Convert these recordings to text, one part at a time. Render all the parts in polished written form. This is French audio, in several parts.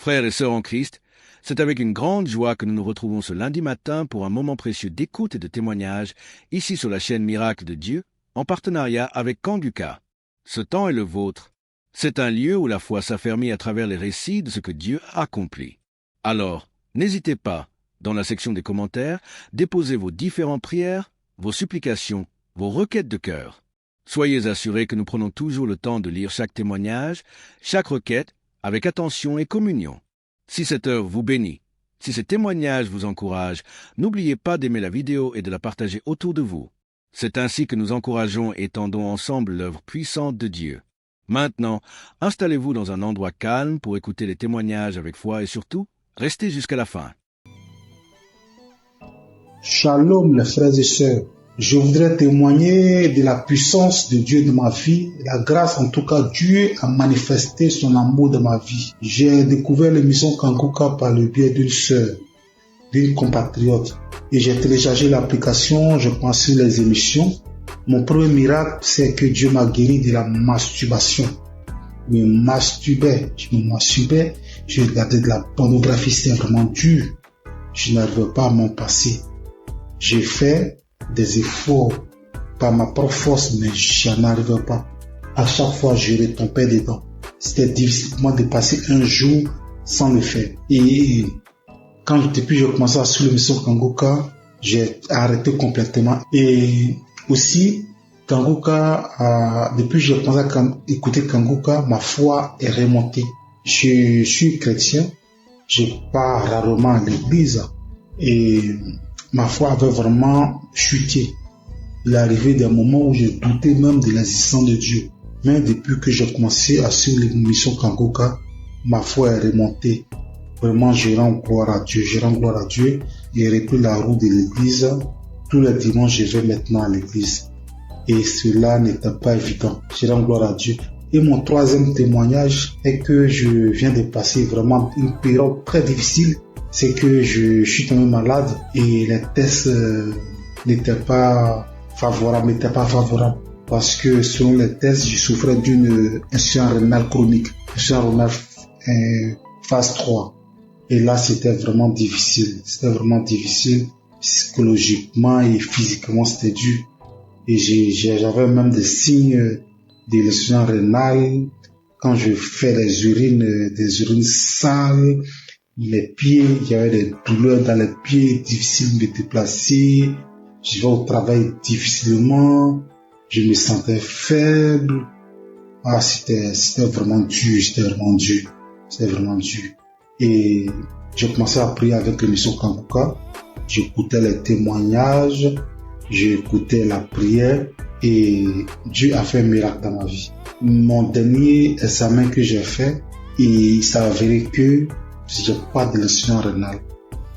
Frères et sœurs en Christ, c'est avec une grande joie que nous nous retrouvons ce lundi matin pour un moment précieux d'écoute et de témoignage, ici sur la chaîne Miracle de Dieu, en partenariat avec Kanguka. Ce temps est le vôtre. C'est un lieu où la foi s'affermit à travers les récits de ce que Dieu a accompli. Alors, n'hésitez pas, dans la section des commentaires, déposez vos différentes prières, vos supplications, vos requêtes de cœur. Soyez assurés que nous prenons toujours le temps de lire chaque témoignage, chaque requête, avec attention et communion. Si cette œuvre vous bénit, si ces témoignages vous encouragent, n'oubliez pas d'aimer la vidéo et de la partager autour de vous. C'est ainsi que nous encourageons et tendons ensemble l'œuvre puissante de Dieu. Maintenant, installez-vous dans un endroit calme pour écouter les témoignages avec foi et surtout, restez jusqu'à la fin. Shalom les frères et sœurs. Je voudrais témoigner de la puissance de Dieu dans ma vie, la grâce en tout cas. Dieu a manifesté son amour dans ma vie. J'ai découvert l'émission Kanguka par le biais d'une sœur, d'une compatriote. Et j'ai téléchargé l'application, je pense sur les émissions. Mon premier miracle, c'est que Dieu m'a guéri de la masturbation. Je me masturbais, je regardais de la pornographie, c'était vraiment dur. Je n'arrivais pas à m'en passer. J'ai fait des efforts par ma propre force, mais j'en arrivais pas. À chaque fois, je retombais dedans. C'était difficile pour moi de passer un jour sans le faire. Et depuis que j'ai commencé à suivre l'émission Kanguka, j'ai arrêté complètement. Et aussi, Kanguka, depuis que j'ai commencé à écouter Kanguka, ma foi est remontée. Je suis chrétien, je pars rarement à l'église et ma foi avait vraiment chuté. Il est arrivé des moments où je doutais même de l'existence de Dieu. Mais depuis que j'ai commencé à suivre l'émission Kanguka, ma foi est remontée. Vraiment, je rends gloire à Dieu. J'ai repris la route de l'église. Tous les dimanches, je vais maintenant à l'église. Et cela n'était pas évident. Je rends gloire à Dieu. Et mon troisième témoignage est que je viens de passer vraiment une période très difficile. C'est que je suis tombé malade et les tests n'étaient pas favorables. Parce que selon les tests, je souffrais d'une insuffisance rénale chronique. Insuffisance rénale phase 3. Et là, c'était vraiment difficile. Psychologiquement et physiquement, c'était dur. Et j'avais même des signes de l'insuffisance rénale. Quand je fais des urines sales, les pieds, j'avais des douleurs dans les pieds, difficile de me déplacer. Je vais au travail difficilement. Je me sentais faible. C'était vraiment dur. Et j'ai commencé à prier avec l'émission Kanguka. J'écoutais les témoignages, j'écoutais la prière et Dieu a fait un miracle dans ma vie. Mon dernier examen que j'ai fait, il s'est avéré que j'ai pas de l'insuffisance rénale.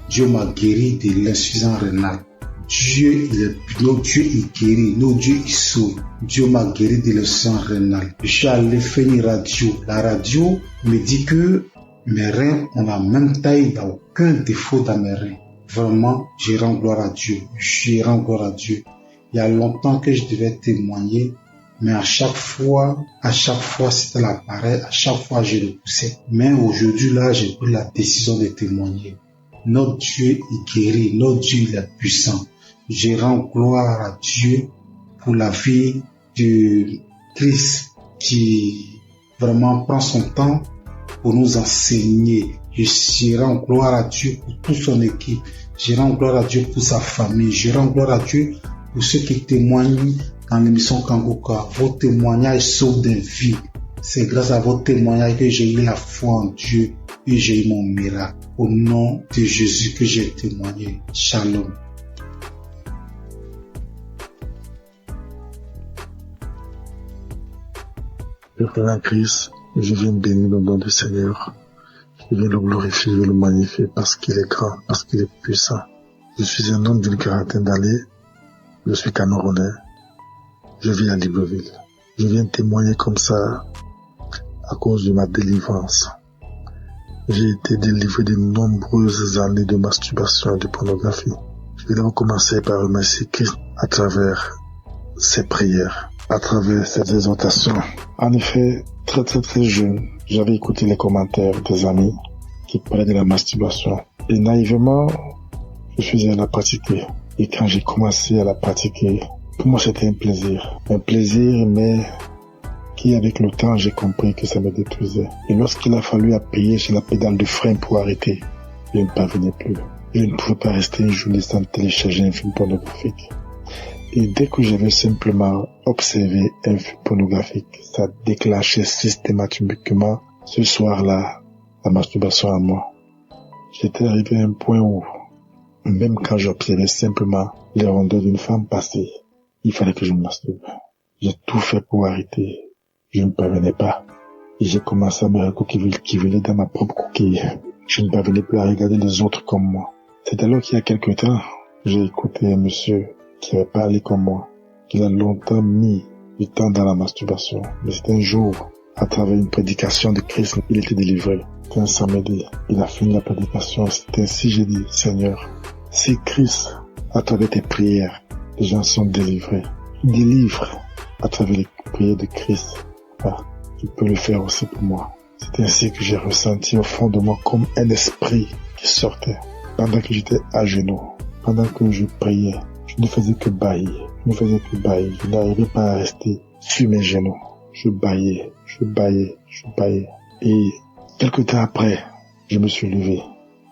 Dieu m'a guéri de l'insuffisance rénale. Dieu, Dieu est guéri, notre Dieu il sauve. Dieu m'a guéri de l'insuffisance rénale. Je suis allé faire une radio. La radio me dit que mes reins ont la même taille, il n'y a aucun défaut dans mes reins. Vraiment, je rends gloire à Dieu. Il y a longtemps que je devais témoigner, mais à chaque fois, c'était l'appareil, à chaque fois, je repoussais. Mais aujourd'hui, là, j'ai pris la décision de témoigner. Notre Dieu est guéri, notre Dieu il est puissant. Je rends gloire à Dieu pour la vie de Christ qui vraiment prend son temps pour nous enseigner. Je rends gloire à Dieu pour toute son équipe. Je rends gloire à Dieu pour sa famille. Je rends gloire à Dieu pour ceux qui témoignent dans l'émission Kanguka. Vos témoignages sauvent des vies. C'est grâce à vos témoignages que j'ai eu la foi en Dieu et j'ai eu mon miracle. Au nom de Jésus que j'ai témoigné. Shalom. Père en Christ, je viens bénir le nom du Seigneur. Je viens le glorifier, je le magnifier parce qu'il est grand, parce qu'il est puissant. Je suis un homme d'une quarantaine d'années. Je suis Camerounais. Je vis à Libreville. Je viens témoigner comme ça à cause de ma délivrance. J'ai été délivré de nombreuses années de masturbation et de pornographie. Je vais d'abord commencer par remercier Christ à travers ses prières, à travers ses exhortations. En effet, très jeune, j'avais écouté les commentaires des amis qui parlait de la masturbation. Et naïvement, je faisais à la pratiquer. Et quand j'ai commencé à la pratiquer, pour moi c'était un plaisir. Un plaisir, mais qui avec le temps, j'ai compris que ça me détruisait. Et lorsqu'il a fallu appuyer sur la pédale de frein pour arrêter, je ne parvenais plus. Je ne pouvais pas rester une journée sans télécharger un film pornographique. Et dès que j'avais simplement observé un film pornographique, ça déclenchait systématiquement ce soir-là la masturbation à moi. J'étais arrivé à un point où, même quand j'observais simplement les rondeurs d'une femme passer, il fallait que je me masturbe. J'ai tout fait pour arrêter. Je ne parvenais pas. Et j'ai commencé à me recourir dans ma propre coquille. Je ne parvenais plus à regarder les autres comme moi. C'est alors qu'il y a quelque temps, j'ai écouté un monsieur qui avait parlé comme moi, qu'il a longtemps mis du temps dans la masturbation. Mais c'était un jour, à travers une prédication de Christ, il était délivré. C'était un samedi. Il a fini la prédication. C'était ainsi, j'ai dit, Seigneur, si Christ, à travers tes prières, les gens sont délivrés, délivre à travers les prières de Christ, tu peux le faire aussi pour moi. C'est ainsi que j'ai ressenti au fond de moi comme un esprit qui sortait. Pendant que j'étais à genoux, pendant que je priais, je ne faisais que bâiller. Je n'arrivais pas à rester sur mes genoux. Je bâillais. Et quelque temps après, je me suis levé.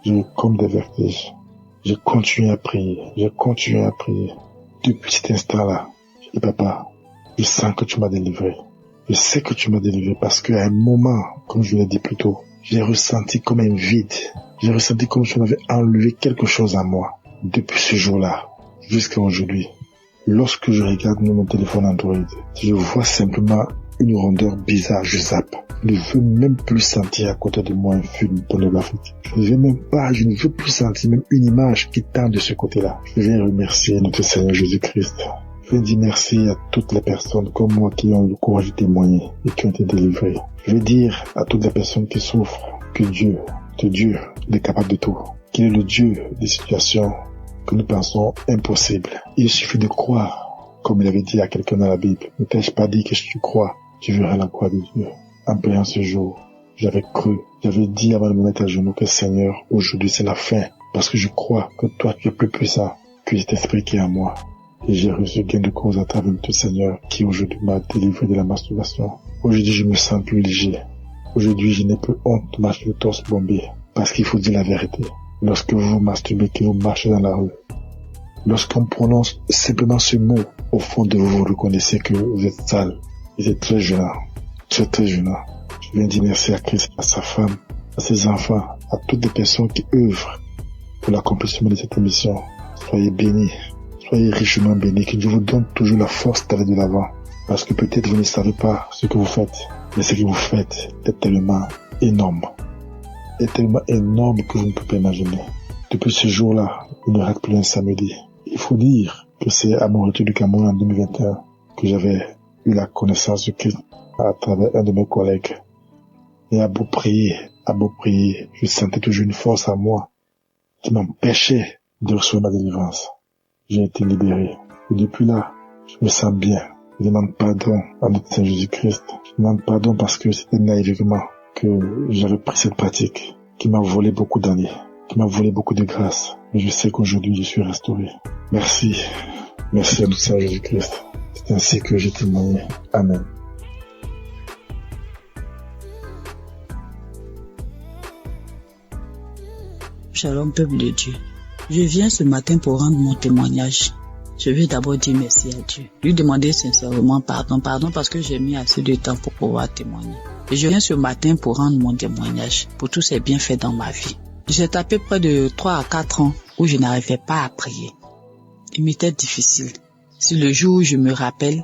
J'ai eu comme des vertiges. J'ai continué à prier. Depuis cet instant-là, je dis, Papa, je sens que tu m'as délivré. Je sais que tu m'as délivré parce qu'à un moment, comme je l'ai dit plus tôt, j'ai ressenti comme un vide. J'ai ressenti comme si on avait enlevé quelque chose à moi. Depuis ce jour-là, jusqu'à aujourd'hui, lorsque je regarde mon téléphone Android, je vois simplement une rondeur bizarre, je zappe. Je ne veux même plus sentir à côté de moi un film pornographique. Je ne veux plus sentir même une image qui tend de ce côté-là. Je vais remercier notre Seigneur Jésus-Christ. Je vais dire merci à toutes les personnes comme moi qui ont eu le courage de témoigner et qui ont été délivrées. Je vais dire à toutes les personnes qui souffrent que Dieu est capable de tout. Qu'il est le Dieu des situations que nous pensons impossibles. Il suffit de croire, comme il avait dit à quelqu'un dans la Bible. Ne t'ai-je pas dit que si tu crois, tu verras la croix de Dieu. En priant ce jour, j'avais cru, j'avais dit avant de me mettre à genoux que Seigneur, aujourd'hui c'est la fin, parce que je crois que toi tu es plus puissant que cet esprit qui est en moi. Et j'ai reçu gain de cause à travers tout Seigneur qui aujourd'hui m'a délivré de la masturbation. Aujourd'hui je me sens plus léger. Aujourd'hui je n'ai plus honte de marcher le torse bombé, parce qu'il faut dire la vérité. Lorsque vous masturbez, que vous marchez dans la rue, lorsqu'on prononce simplement ce mot, au fond de vous, vous reconnaissez que vous êtes sale. Et c'est très gênant. Très gênant. Je viens dire merci à Christ, à sa femme, à ses enfants, à toutes les personnes qui œuvrent pour l'accomplissement de cette émission. Soyez bénis. Soyez richement bénis. Que Dieu vous donne toujours la force d'aller de l'avant. Parce que peut-être vous ne savez pas ce que vous faites. Mais ce que vous faites est tellement énorme. Est tellement énorme que vous ne pouvez pas imaginer. Depuis ce jour-là, il ne rate plus un samedi. Il faut dire que c'est à mon retour du Cameroun en 2021 que j'avais eu la connaissance de Christ à travers un de mes collègues. Et à beau prier, je sentais toujours une force en moi qui m'empêchait de recevoir ma délivrance. J'ai été libéré. Et depuis là, je me sens bien. Je demande pardon à notre Seigneur Jésus-Christ. Je demande pardon parce que c'était naïvement que j'avais pris cette pratique qui m'a volé beaucoup d'années, qui m'a volé beaucoup de grâce. Mais je sais qu'aujourd'hui, je suis restauré. Merci. Merci à notre Seigneur Jésus-Christ. C'est ainsi que j'ai témoigné. Amen. Shalom, peuple de Dieu. Je viens ce matin pour rendre mon témoignage. Je vais d'abord dire merci à Dieu. Lui demander sincèrement pardon parce que j'ai mis assez de temps pour pouvoir témoigner. Et je viens ce matin pour rendre mon témoignage pour tous ces bienfaits dans ma vie. J'ai tapé près de 3 à 4 ans où je n'arrivais pas à prier. Il m'était difficile. Si le jour où je me rappelle,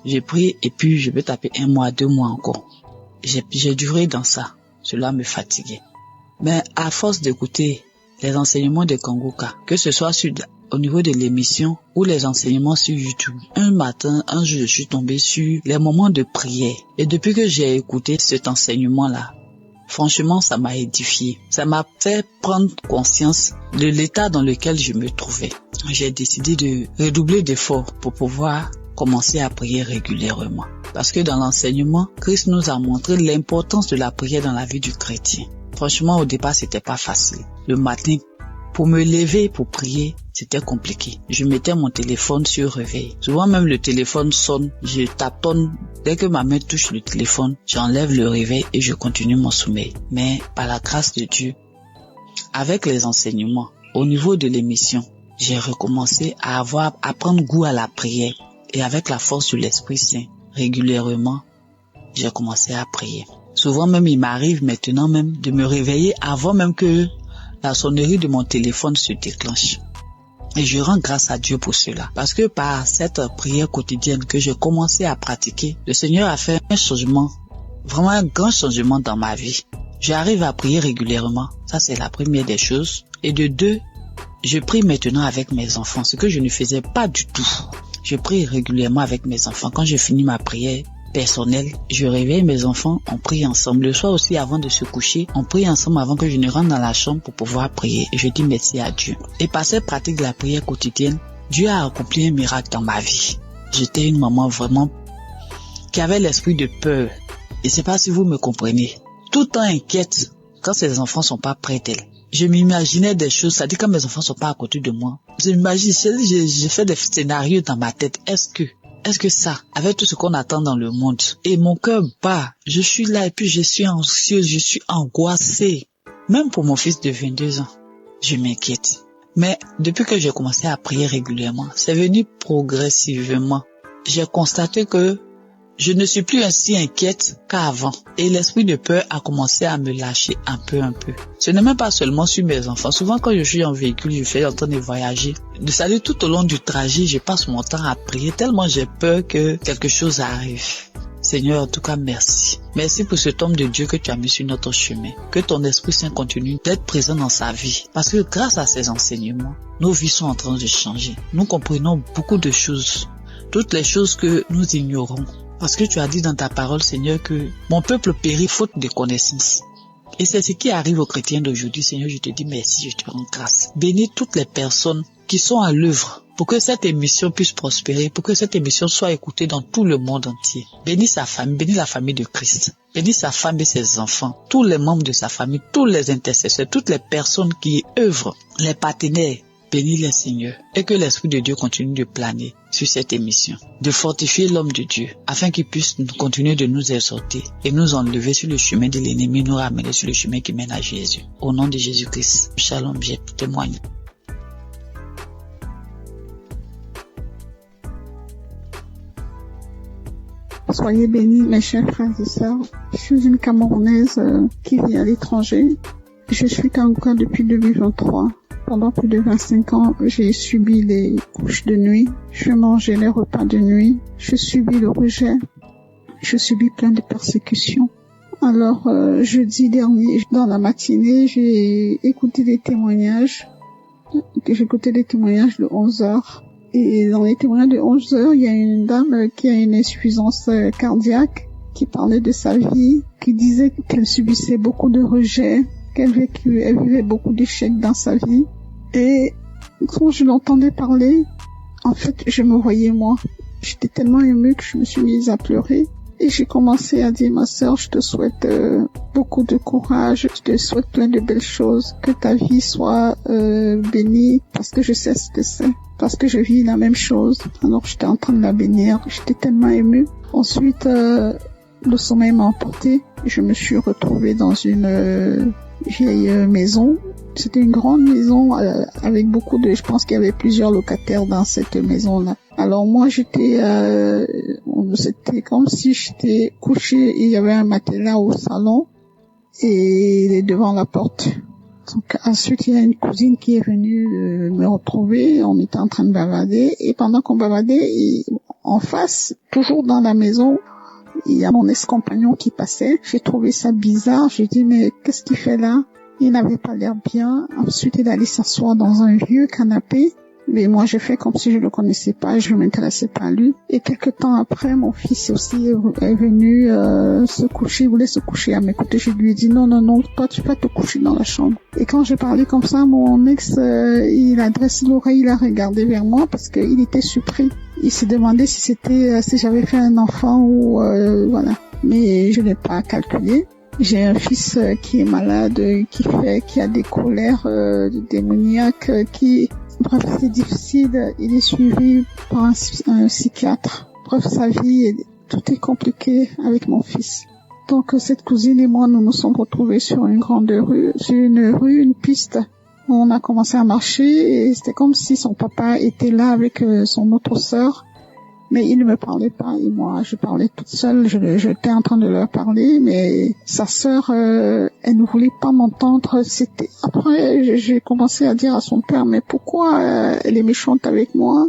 j'ai prié et puis je vais taper 1 mois, 2 mois encore. J'ai duré dans ça. Cela me fatiguait. Mais à force d'écouter les enseignements de Kanguka, que ce soit au niveau de l'émission ou les enseignements sur YouTube, un jour, je suis tombé sur les moments de prière. Et depuis que j'ai écouté cet enseignement-là, franchement, ça m'a édifié. Ça m'a fait prendre conscience de l'état dans lequel je me trouvais. J'ai décidé de redoubler d'efforts pour pouvoir commencer à prier régulièrement. Parce que dans l'enseignement, Christ nous a montré l'importance de la prière dans la vie du chrétien. Franchement, au départ, c'était pas facile. Le matin, pour me lever, pour prier, c'était compliqué. Je mettais mon téléphone sur réveil. Souvent même le téléphone sonne, je tâtonne. Dès que ma main touche le téléphone, j'enlève le réveil et je continue mon sommeil. Mais par la grâce de Dieu, avec les enseignements, au niveau de l'émission, j'ai recommencé à prendre goût à la prière. Et avec la force de l'Esprit Saint, régulièrement, j'ai commencé à prier. Souvent même, il m'arrive maintenant même de me réveiller avant même que la sonnerie de mon téléphone se déclenche. Et je rends grâce à Dieu pour cela. Parce que par cette prière quotidienne que j'ai commencé à pratiquer, le Seigneur a fait un changement, vraiment un grand changement dans ma vie. J'arrive à prier régulièrement. Ça, c'est la première des choses. Et de deux, je prie maintenant avec mes enfants, ce que je ne faisais pas du tout. Je prie régulièrement avec mes enfants. Quand je finis ma prière personnelle, je réveille mes enfants, on prie ensemble. Le soir aussi, avant de se coucher, on prie ensemble avant que je ne rentre dans la chambre pour pouvoir prier. Et je dis merci à Dieu. Et par cette pratique de la prière quotidienne, Dieu a accompli un miracle dans ma vie. J'étais une maman vraiment qui avait l'esprit de peur. Et c'est pas si vous me comprenez. Tout le temps inquiète quand ses enfants sont pas près d'elle. Je m'imaginais des choses, ça dit quand mes enfants sont pas à côté de moi. Je m'imagine, j'ai fait des scénarios dans ma tête. Est-ce que ça, avec tout ce qu'on attend dans le monde, et mon cœur bat, je suis là et puis je suis anxieuse, je suis angoissée. Même pour mon fils de 22 ans, je m'inquiète. Mais depuis que j'ai commencé à prier régulièrement, c'est venu progressivement. J'ai constaté que je ne suis plus ainsi inquiète qu'avant. Et l'esprit de peur a commencé à me lâcher un peu. Ce n'est même pas seulement sur mes enfants. Souvent quand je suis en véhicule, je suis en train de voyager. C'est-à-dire tout au long du trajet, je passe mon temps à prier tellement j'ai peur que quelque chose arrive. Seigneur, en tout cas, merci. Merci pour cet homme de Dieu que tu as mis sur notre chemin. Que ton Esprit Saint continue d'être présent dans sa vie. Parce que grâce à ces enseignements, nos vies sont en train de changer. Nous comprenons beaucoup de choses. Toutes les choses que nous ignorons. Parce que tu as dit dans ta parole, Seigneur, que mon peuple périt faute de connaissance. Et c'est ce qui arrive aux chrétiens d'aujourd'hui. Seigneur, je te dis merci, je te rends grâce. Bénis toutes les personnes qui sont à l'œuvre pour que cette émission puisse prospérer, pour que cette émission soit écoutée dans tout le monde entier. Bénis sa famille, bénis la famille de Christ. Bénis sa femme et ses enfants, tous les membres de sa famille, tous les intercesseurs, toutes les personnes qui œuvrent, les partenaires. Bénis-les, Seigneur, et que l'Esprit de Dieu continue de planer sur cette émission, de fortifier l'homme de Dieu, afin qu'il puisse continuer de nous exhorter et nous enlever sur le chemin de l'ennemi, nous ramener sur le chemin qui mène à Jésus. Au nom de Jésus-Christ, shalom, je témoigne. Soyez bénis, mes chers frères et sœurs. Je suis une Camerounaise qui vit à l'étranger. Je suis Kanguka depuis 2023. Pendant plus de 25 ans, j'ai subi les couches de nuit. Je mangeais les repas de nuit. Je subis le rejet. Je subis plein de persécutions. Alors, jeudi dernier, dans la matinée, j'ai écouté des témoignages. J'ai écouté des témoignages de 11 heures. Et dans les témoignages de 11 heures, il y a une dame qui a une insuffisance cardiaque, qui parlait de sa vie, qui disait qu'elle subissait beaucoup de rejets, qu'elle vivait beaucoup d'échecs dans sa vie. Et quand je l'entendais parler, en fait, je me voyais moi. J'étais tellement émue que je me suis mise à pleurer. Et j'ai commencé à dire, ma sœur, je te souhaite beaucoup de courage, je te souhaite plein de belles choses, que ta vie soit bénie, parce que je sais ce que c'est, parce que je vis la même chose. Alors j'étais en train de la bénir, j'étais tellement émue. Ensuite, le sommeil m'a emporté, je me suis retrouvée dans une vieille maison. C'était une grande maison avec beaucoup de... Je pense qu'il y avait plusieurs locataires dans cette maison-là. Alors moi, c'était comme si j'étais couchée et il y avait un matelas au salon et devant la porte. Donc ensuite, il y a une cousine qui est venue me retrouver. On était en train de bavader et pendant qu'on bavadait, en face, toujours dans la maison, il y a mon ex-compagnon qui passait. J'ai trouvé ça bizarre. J'ai dit, mais qu'est-ce qu'il fait là? Il n'avait pas l'air bien. Ensuite, il allait s'asseoir dans un vieux canapé. Mais moi, j'ai fait comme si je le connaissais pas, je ne m'intéressais pas à lui. Et quelques temps après, mon fils aussi est venu se coucher, il voulait se coucher à mes côtés. Je lui ai dit, non, toi, tu vas te coucher dans la chambre. Et quand j'ai parlé comme ça, mon ex, il a dressé l'oreille, il a regardé vers moi parce qu'il était surpris. Il s'est demandé si j'avais fait un enfant ou voilà. Mais je n'ai pas calculé. J'ai un fils qui est malade, qui a des colères démoniaques, bref, c'est difficile. Il est suivi par un psychiatre. Bref, sa vie, tout est compliqué avec mon fils. Donc, cette cousine et moi, nous nous sommes retrouvés sur une grande rue, une piste. On a commencé à marcher et c'était comme si son papa était là avec son autre sœur. Mais il ne me parlait pas et moi, je parlais toute seule. J'étais en train de leur parler, mais sa sœur, elle ne voulait pas m'entendre. Après, j'ai commencé à dire à son père, mais pourquoi elle est méchante avec moi?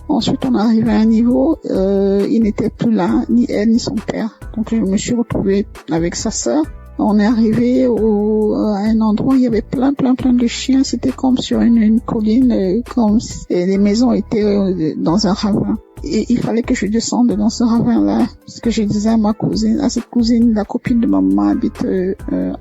Ensuite, on est arrivé à un niveau, il n'était plus là, ni elle, ni son père. Donc, je me suis retrouvée avec sa sœur. On est arrivé à un endroit où il y avait plein de chiens. C'était comme sur une colline, et les maisons étaient dans un ravin. Et il fallait que je descende dans ce ravin-là. Parce que je disais à cette cousine, la copine de maman habite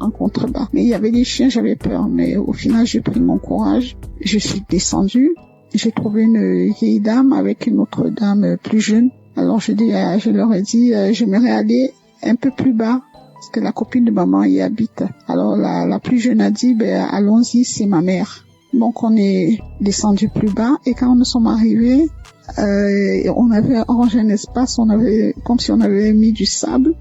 en contrebas. Mais il y avait des chiens, j'avais peur. Mais au final, j'ai pris mon courage. Je suis descendue. J'ai trouvé une vieille dame avec une autre dame plus jeune. Alors je leur ai dit, j'aimerais aller un peu plus bas. Parce que la copine de maman y habite. Alors la plus jeune a dit, allons-y, c'est ma mère. Donc on est descendu plus bas et quand nous sommes arrivés, on avait arrangé un espace, comme si on avait mis du sable.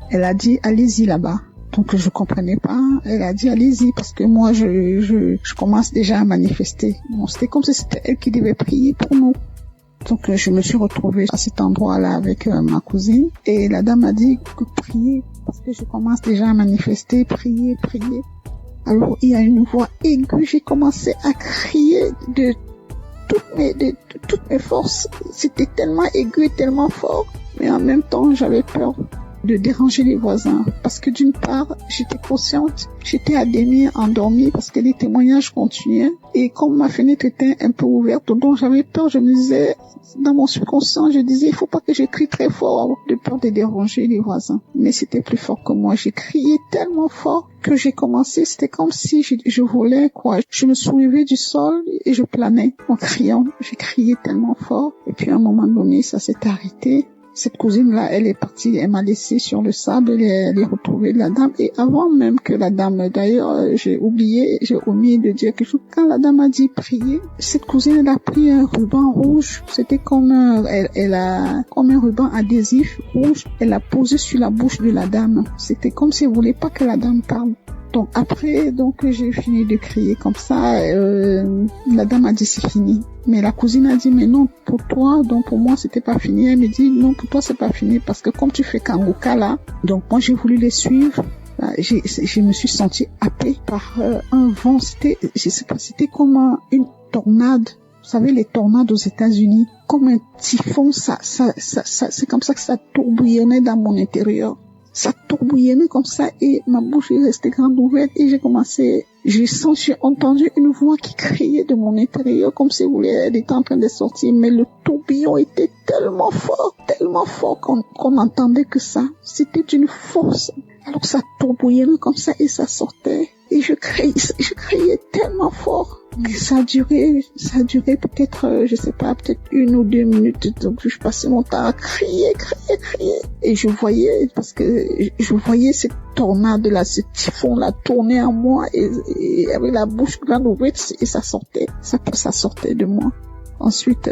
Elle a dit, allez-y là-bas. Donc je comprenais pas. Elle a dit, allez-y parce que moi je commence déjà à manifester. Bon, c'était comme si c'était elle qui devait prier pour nous. Donc je me suis retrouvée à cet endroit-là avec ma cousine et la dame a dit que prier parce que je commence déjà à manifester, prier. Alors il y a une voix aiguë, j'ai commencé à crier de toutes mes forces. C'était tellement aigu et tellement fort, mais en même temps j'avais peur de déranger les voisins parce que d'une part j'étais consciente, j'étais à demi endormie parce que les témoignages continuaient et comme ma fenêtre était un peu ouverte, donc j'avais peur. Je me disais dans mon subconscient, je disais il faut pas que je crie très fort de peur de déranger les voisins, mais c'était plus fort que moi. J'ai crié tellement fort que j'ai commencé, c'était comme si je volais quoi. Je me soulevais du sol et je planais en criant. J'ai crié tellement fort et puis à un moment donné ça s'est arrêté. Cette cousine-là, elle est partie, elle m'a laissé sur le sable, elle est retrouvée la dame. Et avant même que la dame, d'ailleurs, j'ai omis de dire quelque chose. Quand la dame a dit prier, cette cousine, elle a pris un ruban rouge. C'était comme comme un ruban adhésif rouge. Elle l'a posé sur la bouche de la dame. C'était comme si elle voulait pas que la dame parle. Donc après, j'ai fini de crier comme ça. La dame a dit c'est fini. Mais la cousine a dit mais non pour toi, donc pour moi c'était pas fini. Elle me dit non pour toi c'est pas fini parce que comme tu fais Kangoka là, donc moi j'ai voulu les suivre. Je me suis sentie happée par un vent. C'était comme une tornade. Vous savez les tornades aux États-Unis, comme un typhon. C'est comme ça que ça tourbillonnait dans mon intérieur. Ça tourbillonnait comme ça et ma bouche est restée grande ouverte et j'ai entendu une voix qui criait de mon intérieur comme si elle était en train de sortir, mais le tourbillon était tellement fort qu'on entendait que ça. C'était d'une force. Alors ça tourbillonnait comme ça et ça sortait. Et je criais tellement fort. Ça a duré peut-être, je sais pas, peut-être 1 ou 2 minutes. Donc, je passais mon temps à crier. Et je voyais cette tornade-là, ce typhon-là tourner en moi et avec la bouche grande ouverte et ça sortait. Ça sortait de moi. Ensuite,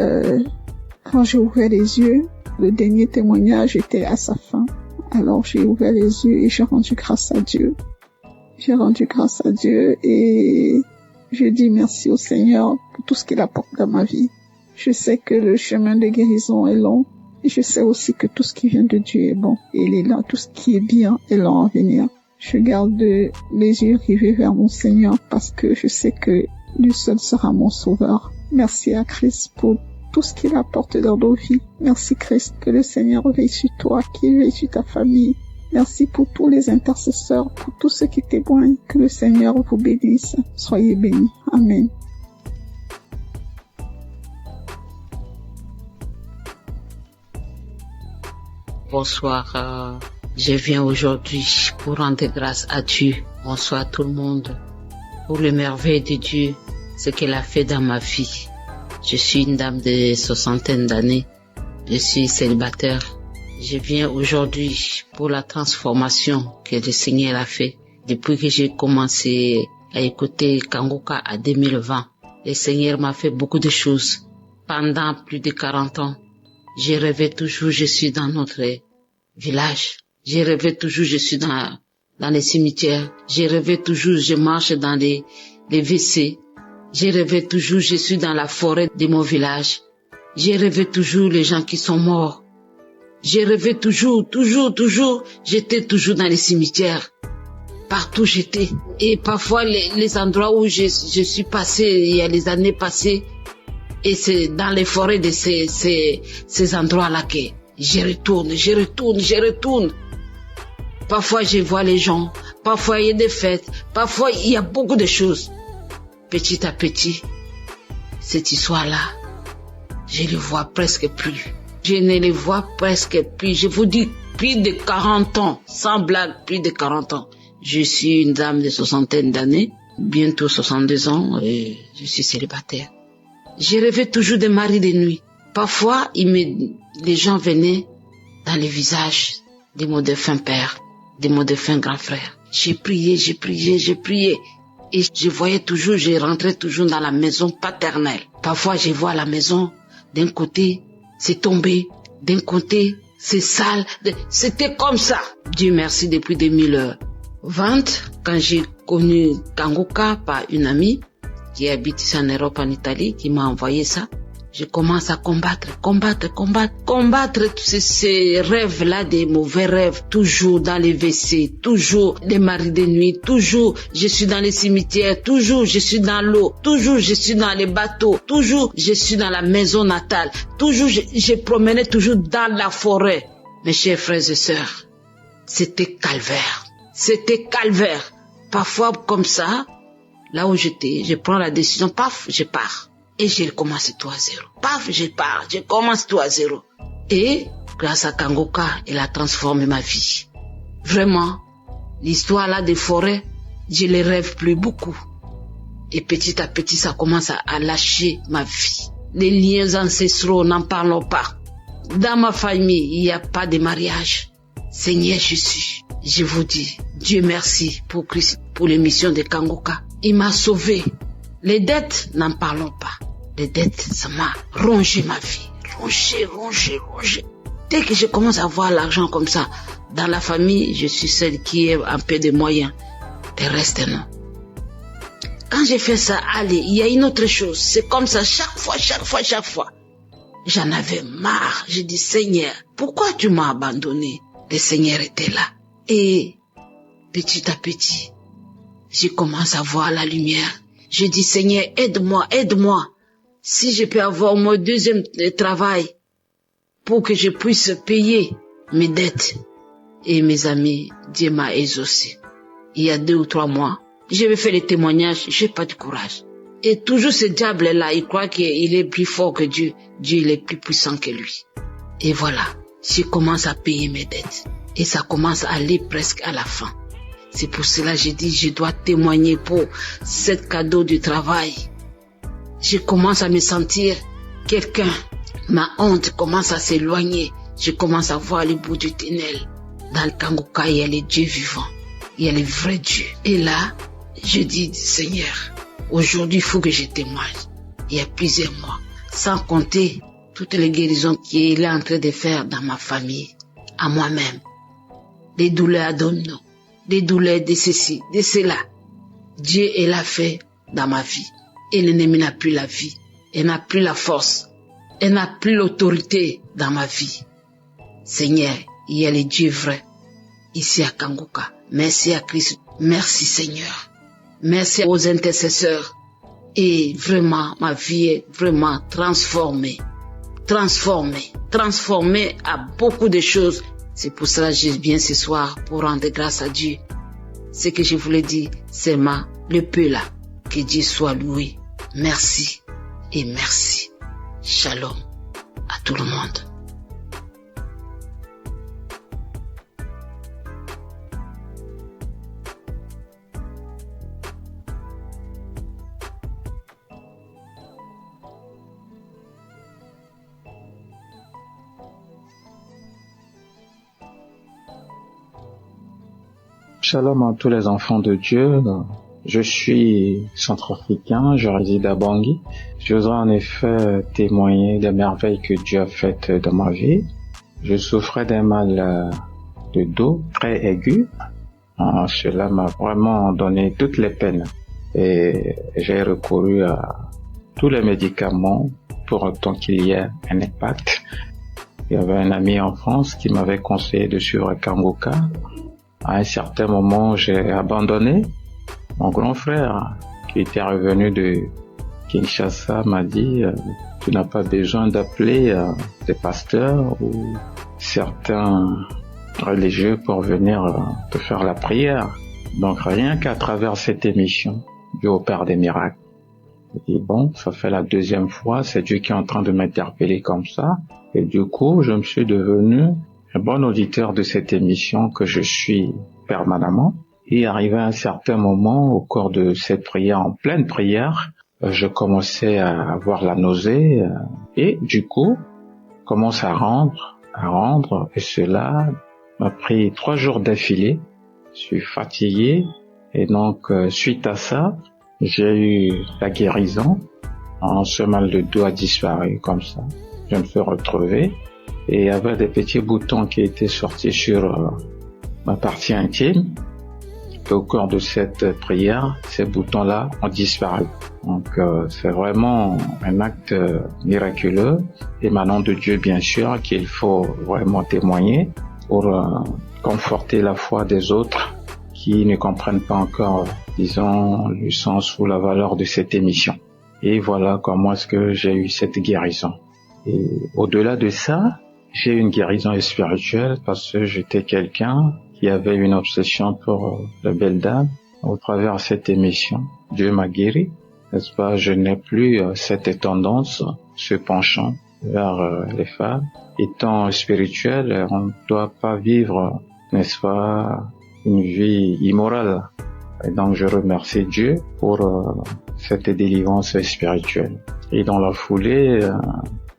quand j'ai ouvert les yeux, le dernier témoignage était à sa fin. Alors, j'ai ouvert les yeux et j'ai rendu grâce à Dieu. Et je dis merci au Seigneur pour tout ce qu'il apporte dans ma vie. Je sais que le chemin de guérison est long. Et je sais aussi que tout ce qui vient de Dieu est bon. Et il est là. Tout ce qui est bien est là en venir. Je garde les yeux rivés vers mon Seigneur parce que je sais que lui seul sera mon sauveur. Merci à Christ pour tout ce qu'il apporte dans nos vies. Merci Christ, que le Seigneur veille sur toi, qu'il veille sur ta famille. Merci pour tous les intercesseurs, pour tous ceux qui témoignent. Que le Seigneur vous bénisse. Soyez bénis. Amen. Bonsoir. Je viens aujourd'hui pour rendre grâce à Dieu. Bonsoir tout le monde. Pour les merveilles de Dieu, ce qu'il a fait dans ma vie. Je suis une dame de 60 d'années. Je suis célibataire. Je viens aujourd'hui pour la transformation que le Seigneur a fait. Depuis que j'ai commencé à écouter Kangoka en 2020, le Seigneur m'a fait beaucoup de choses. Pendant plus de 40 ans, j'ai rêvé toujours, je suis dans notre village. J'ai rêvé toujours, je suis dans les cimetières. J'ai rêvé toujours, je marche dans les WC. J'ai rêvé toujours, je suis dans la forêt de mon village. J'ai rêvé toujours les gens qui sont morts. J'ai rêvé toujours, j'étais toujours dans les cimetières. Partout j'étais. Et parfois les endroits où je suis passé, il y a les années passées, et c'est dans les forêts de ces endroits-là que je retourne. Parfois je vois les gens, parfois il y a des fêtes, parfois il y a beaucoup de choses. Petit à petit, cette histoire-là, je ne les vois presque plus. Je ne les vois presque plus. Je vous dis, plus de 40 ans, sans blague, plus de 40 ans. Je suis une dame de 60 d'années, bientôt 62 ans, et je suis célibataire. Je rêvais toujours de mari de nuit. Parfois, les gens venaient dans les visages de mon défunt père, de mon défunt grand frère. J'ai prié. Et je voyais toujours, je rentrais toujours dans la maison paternelle. Parfois, je vois la maison, d'un côté, c'est tombé, d'un côté, c'est sale. C'était comme ça. Dieu merci, depuis 2020, quand j'ai connu Kangoka par une amie qui habite ici en Europe, en Italie, qui m'a envoyé ça, je commence à combattre tous ces rêves-là, des mauvais rêves, toujours dans les WC, toujours des maris de nuit, toujours je suis dans les cimetières, toujours je suis dans l'eau, toujours je suis dans les bateaux, toujours je suis dans la maison natale, toujours je promenais toujours dans la forêt. Mes chers frères et sœurs, c'était calvaire. Parfois comme ça, là où j'étais, je prends la décision, paf, je pars. Et j'ai commencé tout à zéro. Paf, je pars, je commence tout à zéro. Et grâce à Kangoka, elle a transformé ma vie. Vraiment, l'histoire là des forêts, je les rêve plus beaucoup. Et petit à petit, ça commence à lâcher ma vie. Les liens ancestraux, n'en parlons pas. Dans ma famille, il n'y a pas de mariage. Seigneur Jésus, je vous dis, Dieu merci pour Christ, pour l'émission de Kangoka. Il m'a sauvé. Les dettes, n'en parlons pas. Les dettes, ça m'a rongé ma vie. Rongé. Dès que je commence à voir l'argent comme ça, dans la famille, je suis celle qui a un peu de moyens. Le reste, non. Quand j'ai fait ça, allez, il y a une autre chose. C'est comme ça, chaque fois. J'en avais marre. J'ai dit, Seigneur, pourquoi tu m'as abandonné? Le Seigneur était là. Et petit à petit, je commence à voir la lumière. Je dis, Seigneur, aide-moi. Si je peux avoir au moins deuxième travail pour que je puisse payer mes dettes. Et mes amis, Dieu m'a exaucé. Il y a 2 ou 3 mois, j'avais fait les témoignages, j'ai pas de courage. Et toujours ce diable-là, il croit qu'il est plus fort que Dieu. Dieu, il est plus puissant que lui. Et voilà, je commence à payer mes dettes. Et ça commence à aller presque à la fin. C'est pour cela que j'ai dit, je dois témoigner pour ce cadeau du travail. Je commence à me sentir quelqu'un. Ma honte commence à s'éloigner. Je commence à voir le bout du tunnel. Dans le Kangoka, il y a les dieux vivants. Il y a les vrais dieux. Et là, je dis, Seigneur, aujourd'hui, il faut que je témoigne. Il y a plusieurs mois. Sans compter toutes les guérisons qu'il est en train de faire dans ma famille, à moi-même. Des douleurs abdominaux, des douleurs de ceci, de cela. Dieu, il a fait dans ma vie. Et l'ennemi n'a plus la vie. Elle n'a plus la force. Elle n'a plus l'autorité dans ma vie. Seigneur, il y a les dieux vrais ici à Kangoka. Merci à Christ. Merci Seigneur. Merci aux intercesseurs. Et vraiment, ma vie est vraiment transformée. Transformée à beaucoup de choses. C'est pour cela que je viens ce soir pour rendre grâce à Dieu. Ce que je voulais dire, c'est le peu là. Que Dieu soit loué. Merci et merci. Shalom à tout le monde. Shalom à tous les enfants de Dieu. Je suis centrafricain, je réside à Bangui. Je voudrais en effet témoigner des merveilles que Dieu a faites dans ma vie. Je souffrais d'un mal de dos très aigu. Cela m'a vraiment donné toutes les peines. Et j'ai recouru à tous les médicaments pour autant qu'il y ait un impact. Il y avait un ami en France qui m'avait conseillé de suivre Kangoka. À un certain moment, j'ai abandonné. Mon grand frère, qui était revenu de Kinshasa, m'a dit « Tu n'as pas besoin d'appeler des pasteurs ou certains religieux pour venir te faire la prière. » Donc rien qu'à travers cette émission, Dieu opère des miracles. J'ai dit bon, ça fait la deuxième fois, c'est Dieu qui est en train de m'interpeller comme ça. Et du coup, je me suis devenu un bon auditeur de cette émission que je suis permanemment. Et arrivé à un certain moment, au cours de cette prière, en pleine prière, je commençais à avoir la nausée et du coup, commence à rendre, et cela m'a pris 3 jours d'affilée. Je suis fatigué et donc suite à ça, j'ai eu la guérison. Ce mal de dos a disparu comme ça. Je me suis retrouvé et il y avait des petits boutons qui étaient sortis sur ma partie intime. Et au cours de cette prière, ces boutons-là ont disparu. Donc c'est vraiment un acte miraculeux, émanant de Dieu bien sûr, qu'il faut vraiment témoigner pour conforter la foi des autres qui ne comprennent pas encore, disons, le sens ou la valeur de cette émission. Et voilà comment est-ce que j'ai eu cette guérison. Et au-delà de ça, j'ai eu une guérison spirituelle parce que j'étais quelqu'un qui avait une obsession pour les belles dames. Au travers de cette émission, Dieu m'a guéri, n'est-ce pas? Je n'ai plus cette tendance, ce penchant vers les femmes. Étant spirituel, on ne doit pas vivre, n'est-ce pas, une vie immorale. Et donc je remercie Dieu pour cette délivrance spirituelle. Et dans la foulée,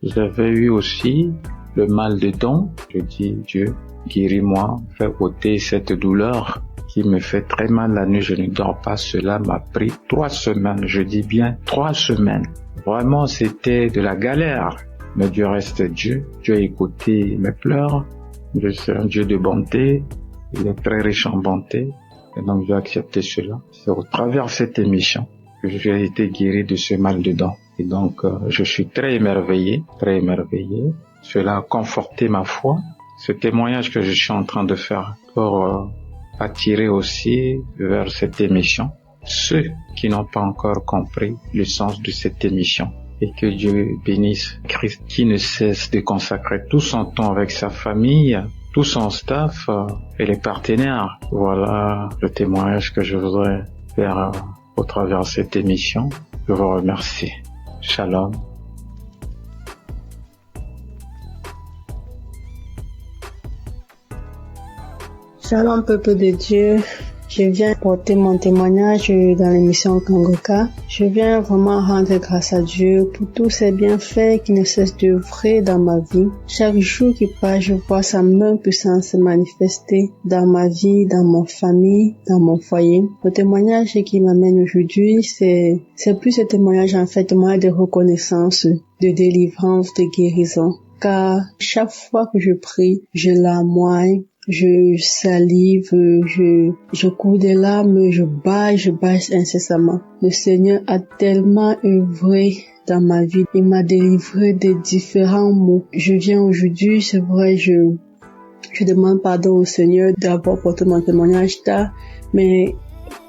j'avais eu aussi le mal de dents. Je dis Dieu, guéris-moi, fais ôter cette douleur qui me fait très mal la nuit, je ne dors pas. Cela m'a pris 3 semaines, je dis bien 3 semaines. Vraiment, c'était de la galère. Mais Dieu reste Dieu. Dieu a écouté mes pleurs. Dieu c'est un Dieu de bonté. Il est très riche en bonté. Et donc, j'ai accepté cela. C'est au travers de cette émission que j'ai été guéri de ce mal de dents. Et donc, je suis très émerveillé, très émerveillé. Cela a conforté ma foi. Ce témoignage que je suis en train de faire pour attirer aussi vers cette émission ceux qui n'ont pas encore compris le sens de cette émission. Et que Dieu bénisse Christ qui ne cesse de consacrer tout son temps avec sa famille, tout son staff et les partenaires. Voilà le témoignage que je voudrais faire au travers de cette émission. Je vous remercie. Shalom. Shalom peuple de Dieu, je viens porter mon témoignage dans l'émission Kangoka. Je viens vraiment rendre grâce à Dieu pour tous ses bienfaits qui ne cessent d'œuvrer dans ma vie. Chaque jour qui passe, je vois sa main puissante se manifester dans ma vie, dans mon famille, dans mon foyer. Le témoignage qui m'amène aujourd'hui, c'est plus un témoignage en fait, témoignage de reconnaissance, de délivrance, de guérison. Car chaque fois que je prie, je larmoie. Je salive, je cours des larmes, je bâille incessamment. Le Seigneur a tellement œuvré dans ma vie. Il m'a délivré de différents maux. Je viens aujourd'hui, c'est vrai, je demande pardon au Seigneur d'avoir porté mon témoignage tard, mais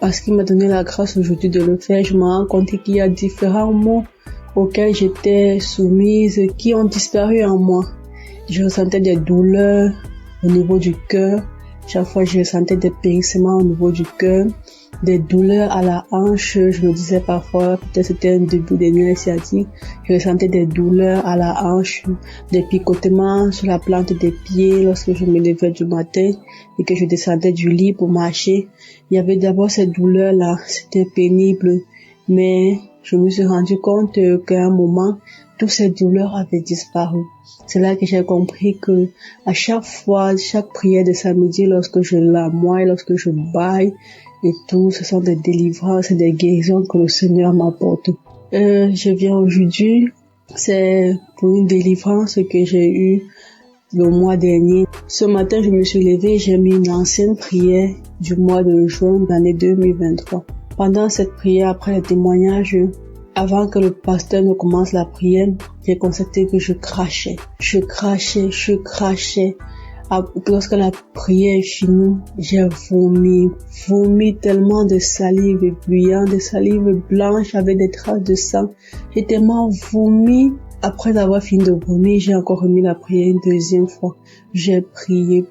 parce qu'il m'a donné la grâce aujourd'hui de le faire, je me rends compte qu'il y a différents maux auxquels j'étais soumise, qui ont disparu en moi. Je ressentais des douleurs au niveau du cœur. Chaque fois, je ressentais des périssements au niveau du cœur, des douleurs à la hanche. Je me disais parfois, peut-être c'était un début de nerfs sciatiques. Je ressentais des douleurs à la hanche, des picotements sur la plante des pieds lorsque je me levais du matin et que je descendais du lit pour marcher. Il y avait d'abord ces douleurs-là, c'était pénible, mais je me suis rendu compte qu'à un moment, toutes ces douleurs avaient disparu. C'est là que j'ai compris que à chaque fois, chaque prière de samedi, lorsque je larmoie, lorsque je baille et tout, ce sont des délivrances et des guérisons que le Seigneur m'apporte. Je viens aujourd'hui, c'est pour une délivrance que j'ai eue le mois dernier. Ce matin, je me suis levée, j'ai mis une ancienne prière du mois de juin de l'année 2023. Pendant cette prière, après le témoignage, avant que le pasteur ne commence la prière, j'ai constaté que je crachais. Lorsque la prière est finie, j'ai vomi tellement de salive bouillante, de salive blanche avec des traces de sang. J'ai tellement vomi. Après avoir fini de vomir, j'ai encore remis la prière une deuxième fois. J'ai prié.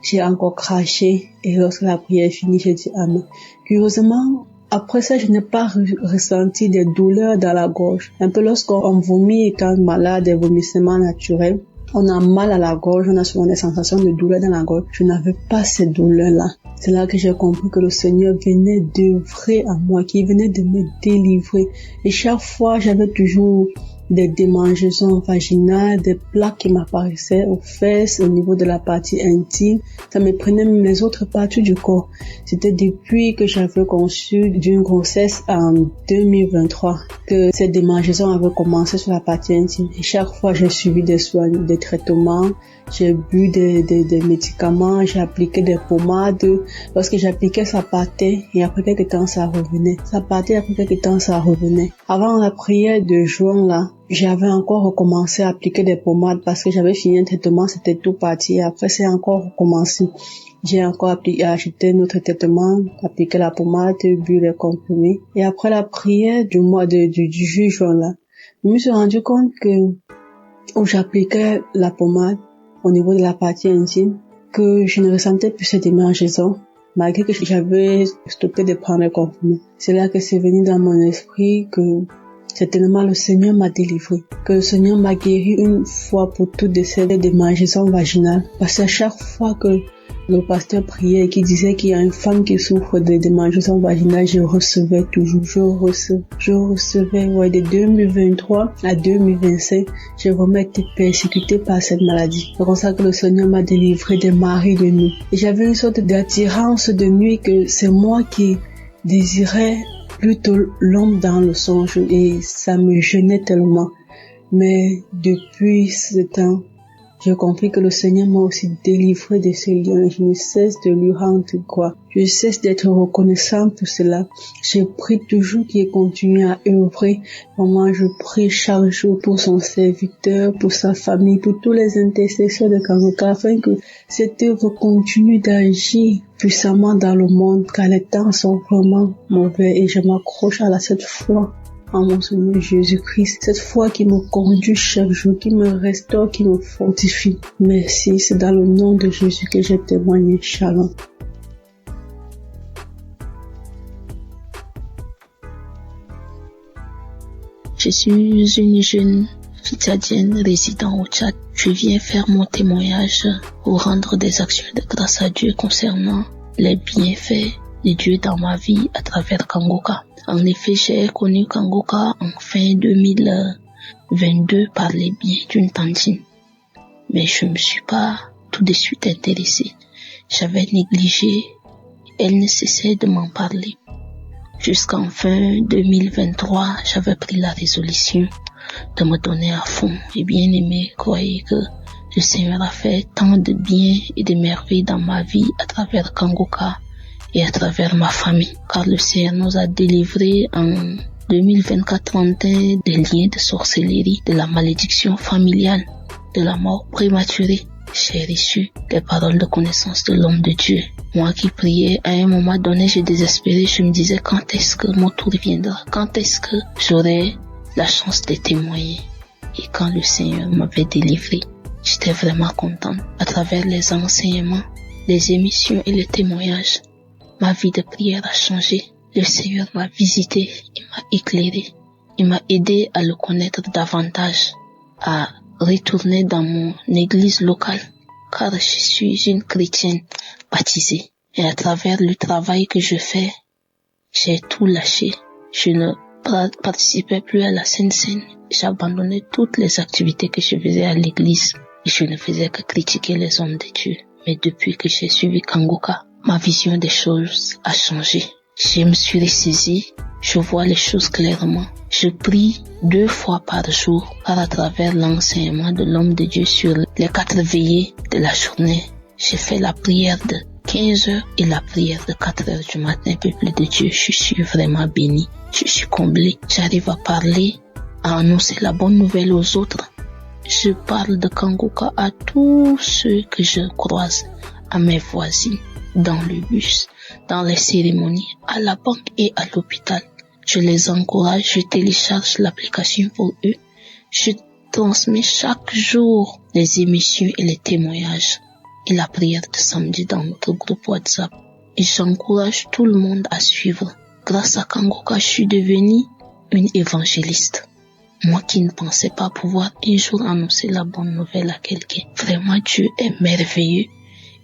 J'ai encore craché. Et lorsque la prière est finie, j'ai dit amen. Curieusement, après ça, je n'ai pas ressenti des douleurs dans la gorge. Un peu lorsqu'on vomit et quand malade, des vomissements naturels, on a mal à la gorge, on a souvent des sensations de douleur dans la gorge. Je n'avais pas ces douleurs-là. C'est là que j'ai compris que le Seigneur venait d'œuvrer à moi, qu'il venait de me délivrer. Et chaque fois, j'avais toujours des démangeaisons vaginales, des plaques qui m'apparaissaient aux fesses, au niveau de la partie intime. Ça me prenait même les autres parties du corps. C'était depuis que j'avais conçu d'une grossesse en 2023 que ces démangeaisons avaient commencé sur la partie intime. Et chaque fois, j'ai suivi des soins, des traitements. J'ai bu des médicaments, j'ai appliqué des pommades. Lorsque j'appliquais, ça partait et après quelques temps, ça revenait. Avant la prière de juin, là, j'avais encore recommencé à appliquer des pommades parce que j'avais fini un traitement, c'était tout parti. Après, c'est encore recommencé. J'ai encore acheté notre traitement, appliqué la pommade, bu les comprimés. Et après la prière du mois du juin, là, je me suis rendu compte que où j'appliquais la pommade, au niveau de la partie intime, que je ne ressentais plus cette démangeaison, malgré que j'avais stoppé de prendre les comprimés. C'est là que c'est venu dans mon esprit que certainement le Seigneur m'a délivré, que le Seigneur m'a guéri une fois pour toutes de ces démangeaisons vaginales. Parce que chaque fois que le pasteur priait et qui disait qu'il y a une femme qui souffre de démangeaisons vaginales, je recevais toujours, je recevais, ouais, de 2023 à 2025, j'ai vraiment été persécutée par cette maladie. C'est comme ça que le Seigneur m'a délivré des maris de nuit. Et j'avais une sorte d'attirance de nuit que c'est moi qui désirais plutôt l'homme dans le songe et ça me gênait tellement. Mais depuis ce temps, j'ai compris que le Seigneur m'a aussi délivré de ce liens. Je ne cesse de lui rendre gloire. Je cesse d'être reconnaissant pour cela. Je prie toujours qu'il continue à œuvrer. Vraiment, je prie chaque jour pour son serviteur, pour sa famille, pour tous les intercesseurs de Kangoka, afin que cette œuvre continue d'agir puissamment dans le monde, car les temps sont vraiment mauvais et je m'accroche à cette foi en mon Seigneur Jésus-Christ, cette foi qui me conduit chaque jour, qui me restaure, qui me fortifie. Merci, c'est dans le nom de Jésus que j'ai témoigné. Shalom. Je suis une jeune fille tchadienne résidant au Tchad. Je viens faire mon témoignage pour rendre des actions de grâce à Dieu concernant les bienfaits de Dieu dans ma vie à travers Kangoka. En effet, j'ai connu Kangoka en fin 2022 par les biais d'une tantine. Mais je me suis pas tout de suite intéressée. J'avais négligé. Elle ne cessait de m'en parler. Jusqu'en fin 2023, j'avais pris la résolution de me donner à fond. J'ai bien aimé croire que le Seigneur a fait tant de bien et de merveilles dans ma vie à travers Kangoka et à travers ma famille, car le Seigneur nous a délivrés en 2024-31 des liens de sorcellerie, de la malédiction familiale, de la mort prématurée. J'ai reçu des paroles de connaissance de l'homme de Dieu. Moi qui priais, à un moment donné, j'ai désespéré. Je me disais, quand est-ce que mon tour viendra? Quand est-ce que j'aurai la chance de témoigner? Et quand le Seigneur m'avait délivré, j'étais vraiment contente. À travers les enseignements, les émissions et les témoignages, ma vie de prière a changé. Le Seigneur m'a visité, il m'a éclairé, il m'a aidé à le connaître davantage, à retourner dans mon église locale, car je suis une chrétienne baptisée. Et à travers le travail que je fais, j'ai tout lâché. Je ne participais plus à la Sainte Seine. J'abandonnais toutes les activités que je faisais à l'église. Je ne faisais que critiquer les hommes de Dieu. Mais depuis que j'ai suivi Kangoka, ma vision des choses a changé. Je me suis ressaisie, je vois les choses clairement. Je prie 2 fois par jour, car à travers l'enseignement de l'homme de Dieu sur les 4 veillées de la journée, j'ai fait la prière de 15 heures et la prière de 4 heures du matin, peuple de Dieu. Je suis vraiment béni, je suis comblé. J'arrive à parler, à annoncer la bonne nouvelle aux autres. Je parle de Kangoka à tous ceux que je croise, à mes voisines, dans le bus, dans les cérémonies, à la banque et à l'hôpital. Je les encourage, je télécharge l'application pour eux. Je transmets chaque jour les émissions et les témoignages et la prière de samedi dans notre groupe WhatsApp. Et j'encourage tout le monde à suivre. Grâce à Kangoka, je suis devenue une évangéliste. Moi qui ne pensais pas pouvoir un jour annoncer la bonne nouvelle à quelqu'un. Vraiment, Dieu est merveilleux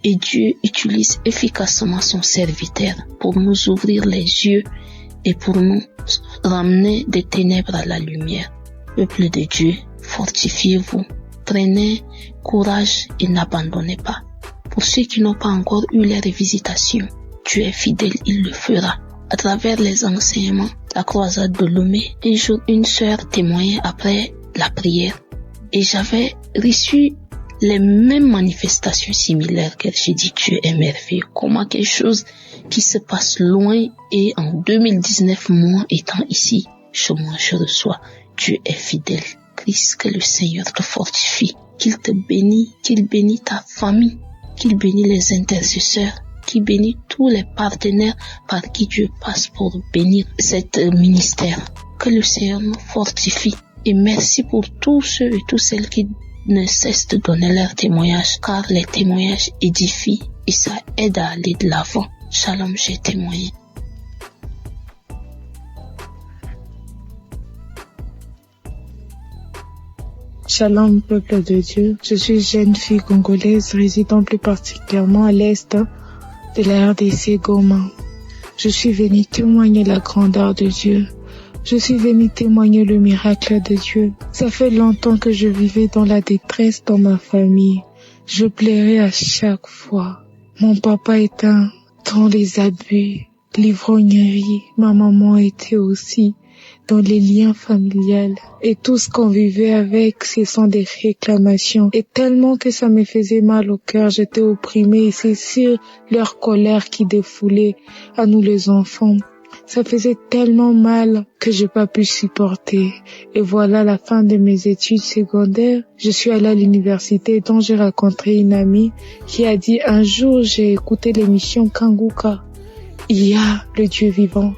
et Dieu utilise efficacement son serviteur pour nous ouvrir les yeux et pour nous ramener des ténèbres à la lumière. Peuple de Dieu, fortifiez-vous, prenez courage et n'abandonnez pas. Pour ceux qui n'ont pas encore eu les visitations, Dieu est fidèle, il le fera. À travers les enseignements, la croisade de Lomé, un jour une sœur témoignait après la prière et j'avais reçu les mêmes manifestations similaires qu'elle. J'ai dit Dieu est merveilleux. Comment quelque chose qui se passe loin et en 2019, moi étant ici, je reçois. Dieu est fidèle. Christ, que le Seigneur te fortifie, qu'il te bénisse, qu'il bénisse ta famille, qu'il bénisse les intercesseurs, qu'il bénisse tous les partenaires par qui Dieu passe pour bénir cet ministère. Que le Seigneur nous fortifie. Et merci pour tous ceux et toutes celles qui ne cessent de donner leur témoignage, car les témoignages édifient et ça aide à aller de l'avant. Shalom, j'ai témoigné. Shalom, peuple de Dieu. Je suis jeune fille congolaise résidant plus particulièrement à l'est de la RDC Goma. Je suis venue témoigner la grandeur de Dieu. Je suis venue témoigner le miracle de Dieu. Ça fait longtemps que je vivais dans la détresse dans ma famille. Je pleurais à chaque fois. Mon papa était dans les abus, l'ivrognerie. Ma maman était aussi dans les liens familiales. Et tout ce qu'on vivait avec, ce sont des réclamations. Et tellement que ça me faisait mal au cœur, j'étais opprimée. Et c'est sur leur colère qui défoulait à nous les enfants. Ça faisait tellement mal que j'ai pas pu supporter. Et voilà la fin de mes études secondaires. Je suis allée à l'université dont j'ai rencontré une amie qui a dit un jour j'ai écouté l'émission Kangoka. Il y a le Dieu vivant.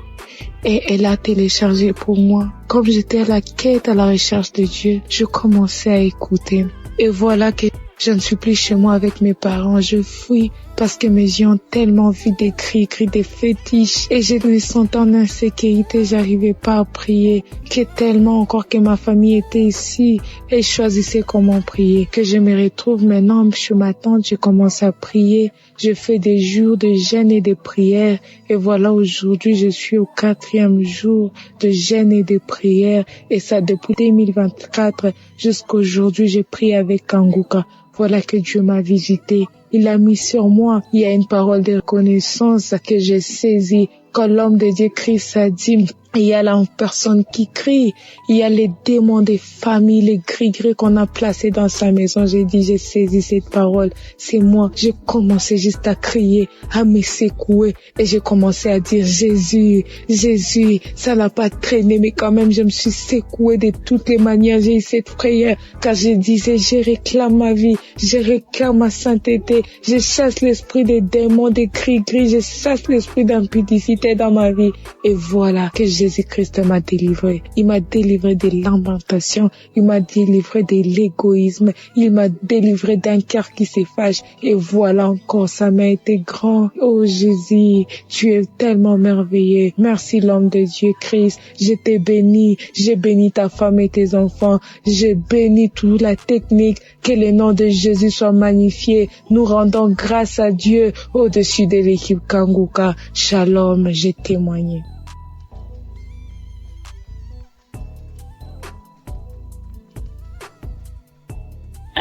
Et elle a téléchargé pour moi. Comme j'étais à la quête, à la recherche de Dieu, je commençais à écouter. Et voilà que je ne suis plus chez moi avec mes parents. Je fuis parce que mes yeux ont tellement vu des cris, des fétiches. Et je me sentais en insécurité, j'arrivais pas à prier. Que tellement encore que ma famille était ici et je choisissais comment prier. Que je me retrouve maintenant chez ma tante, je commence à prier. Je fais des jours de jeûne et de prière. Et voilà, aujourd'hui, je suis au 4e jour de jeûne et de prière. Et ça, depuis 2024 jusqu'à aujourd'hui, je prie avec Kangoka. Voilà que Dieu m'a visité. Il a mis sur moi. Il y a une parole de reconnaissance que j'ai saisie. Quand l'homme de Dieu crie, ça dit, il y a la personne qui crie. Il y a les démons des familles, les gris-gris qu'on a placés dans sa maison. J'ai dit, j'ai saisi cette parole. C'est moi. J'ai commencé juste à crier, à me secouer. Et j'ai commencé à dire, Jésus, Jésus. Ça n'a pas traîné, mais quand même, je me suis secouée de toutes les manières. J'ai eu cette prière. Car je disais, je réclame ma vie. Je réclame ma sainteté. Je chasse l'esprit des démons, des gris-gris. Je chasse l'esprit d'impudicité dans ma vie. Et voilà que Jésus-Christ m'a délivré. Il m'a délivré de lamentation. Il m'a délivré de l'égoïsme. Il m'a délivré d'un cœur qui se fâche. Et voilà encore, ça m'a été grand. Oh Jésus, tu es tellement merveilleux. Merci l'homme de Dieu Christ. Je t'ai béni. J'ai béni ta femme et tes enfants. J'ai béni toute la technique. Que le nom de Jésus soit magnifié. Nous rendons grâce à Dieu au-dessus de l'équipe Kangoka. Shalom, j'ai témoigné.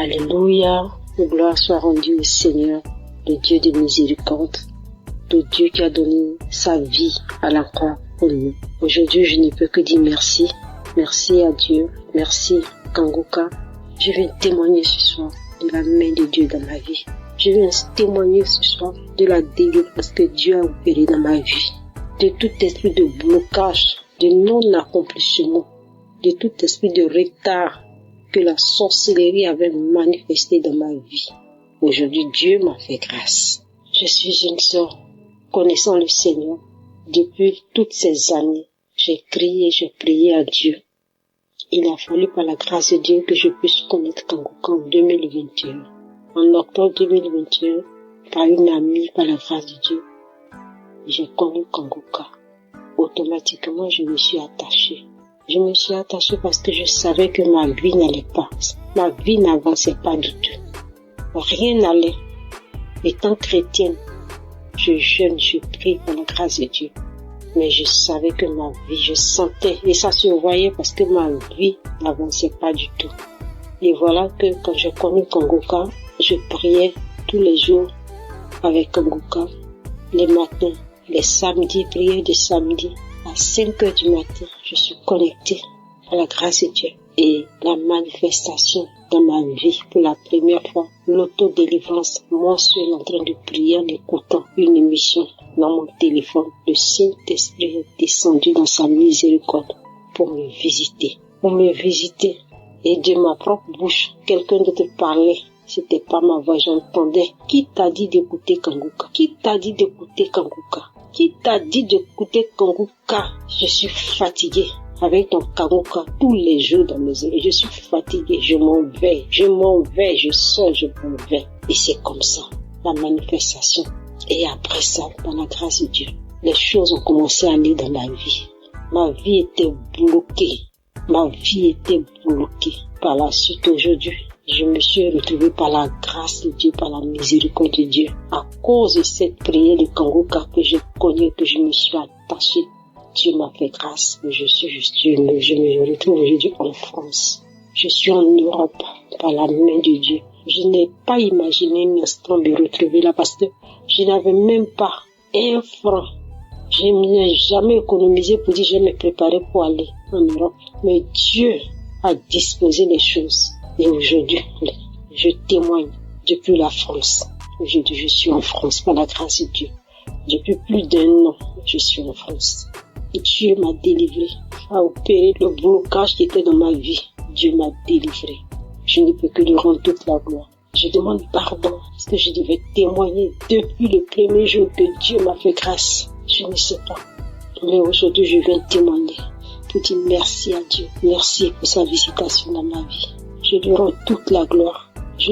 Alléluia, gloire soit rendue au Seigneur, le Dieu de miséricorde, le Dieu qui a donné sa vie à la croix pour nous. Aujourd'hui, je ne peux que dire merci. Merci à Dieu, merci Kangoka. Je viens témoigner ce soir de la main de Dieu dans ma vie. Je viens témoigner ce soir de la délivrance que Dieu a opérée dans ma vie, de tout esprit de blocage, de non-accomplissement, de tout esprit de retard que la sorcellerie avait manifesté dans ma vie. Aujourd'hui, Dieu m'a fait grâce. Je suis une sœur connaissant le Seigneur depuis toutes ces années. J'ai crié, j'ai prié à Dieu. Il a fallu par la grâce de Dieu que je puisse connaître Kangoka en 2021. En octobre 2021, par une amie, par la grâce de Dieu, j'ai connu Kangoka. Automatiquement, je me suis attachée. Je me suis attachée parce que je savais que ma vie n'allait pas. Ma vie n'avançait pas du tout. Rien n'allait. Étant chrétienne, je jeûne, je prie par la grâce de Dieu. Mais je savais que ma vie, je sentais, et ça se voyait parce que ma vie n'avançait pas du tout. Et voilà que quand j'ai connu Kangoka, je priais tous les jours avec Kangoka, les matins, les samedis, prière de samedi. À 5 heures du matin, je suis connectée à la grâce de Dieu. Et la manifestation dans ma vie, pour la première fois, l'autodélivrance, moi seul en train de prier en écoutant une émission dans mon téléphone. Le Saint-Esprit est descendu dans sa miséricorde pour me visiter. Et de ma propre bouche, quelqu'un d'autre parlait. C'était pas ma voix, j'entendais. Qui t'a dit d'écouter Kangoka? Qui t'a dit d'écouter Kangoka? Qui t'a dit d'écouter Kangoka? Je suis fatiguée avec ton Kangoka tous les jours dans mes oreilles. Je suis fatiguée, je m'en vais, je sors, je m'en vais. Et c'est comme ça, la manifestation. Et après ça, par la grâce de Dieu, les choses ont commencé à aller dans ma vie. Ma vie était bloquée. Par la suite, aujourd'hui, je me suis retrouvée par la grâce de Dieu, par la miséricorde de Dieu. À cause de cette prière de Kangoka que j'ai connue, que je me suis attachée, Dieu m'a fait grâce. Je me retrouve aujourd'hui en France. Je suis en Europe par la main de Dieu. Je n'ai pas imaginé un instant me retrouver là parce que je n'avais même pas un franc. Je n'ai jamais économisé pour dire je vais me préparer pour aller en Europe. Mais Dieu a disposé les choses. Et aujourd'hui, je témoigne depuis la France. Aujourd'hui, je suis en France par la grâce de Dieu. Depuis plus d'1 an, je suis en France. Et Dieu m'a délivré, a opéré le blocage qui était dans ma vie. Dieu m'a délivré. Je ne peux que lui rendre toute la gloire. Je demande pardon parce que je devais témoigner depuis le premier jour que Dieu m'a fait grâce. Je ne sais pas. Mais aujourd'hui, je viens témoigner pour dire merci à Dieu. Merci pour sa visitation dans ma vie. Je lui rends toute la gloire. Je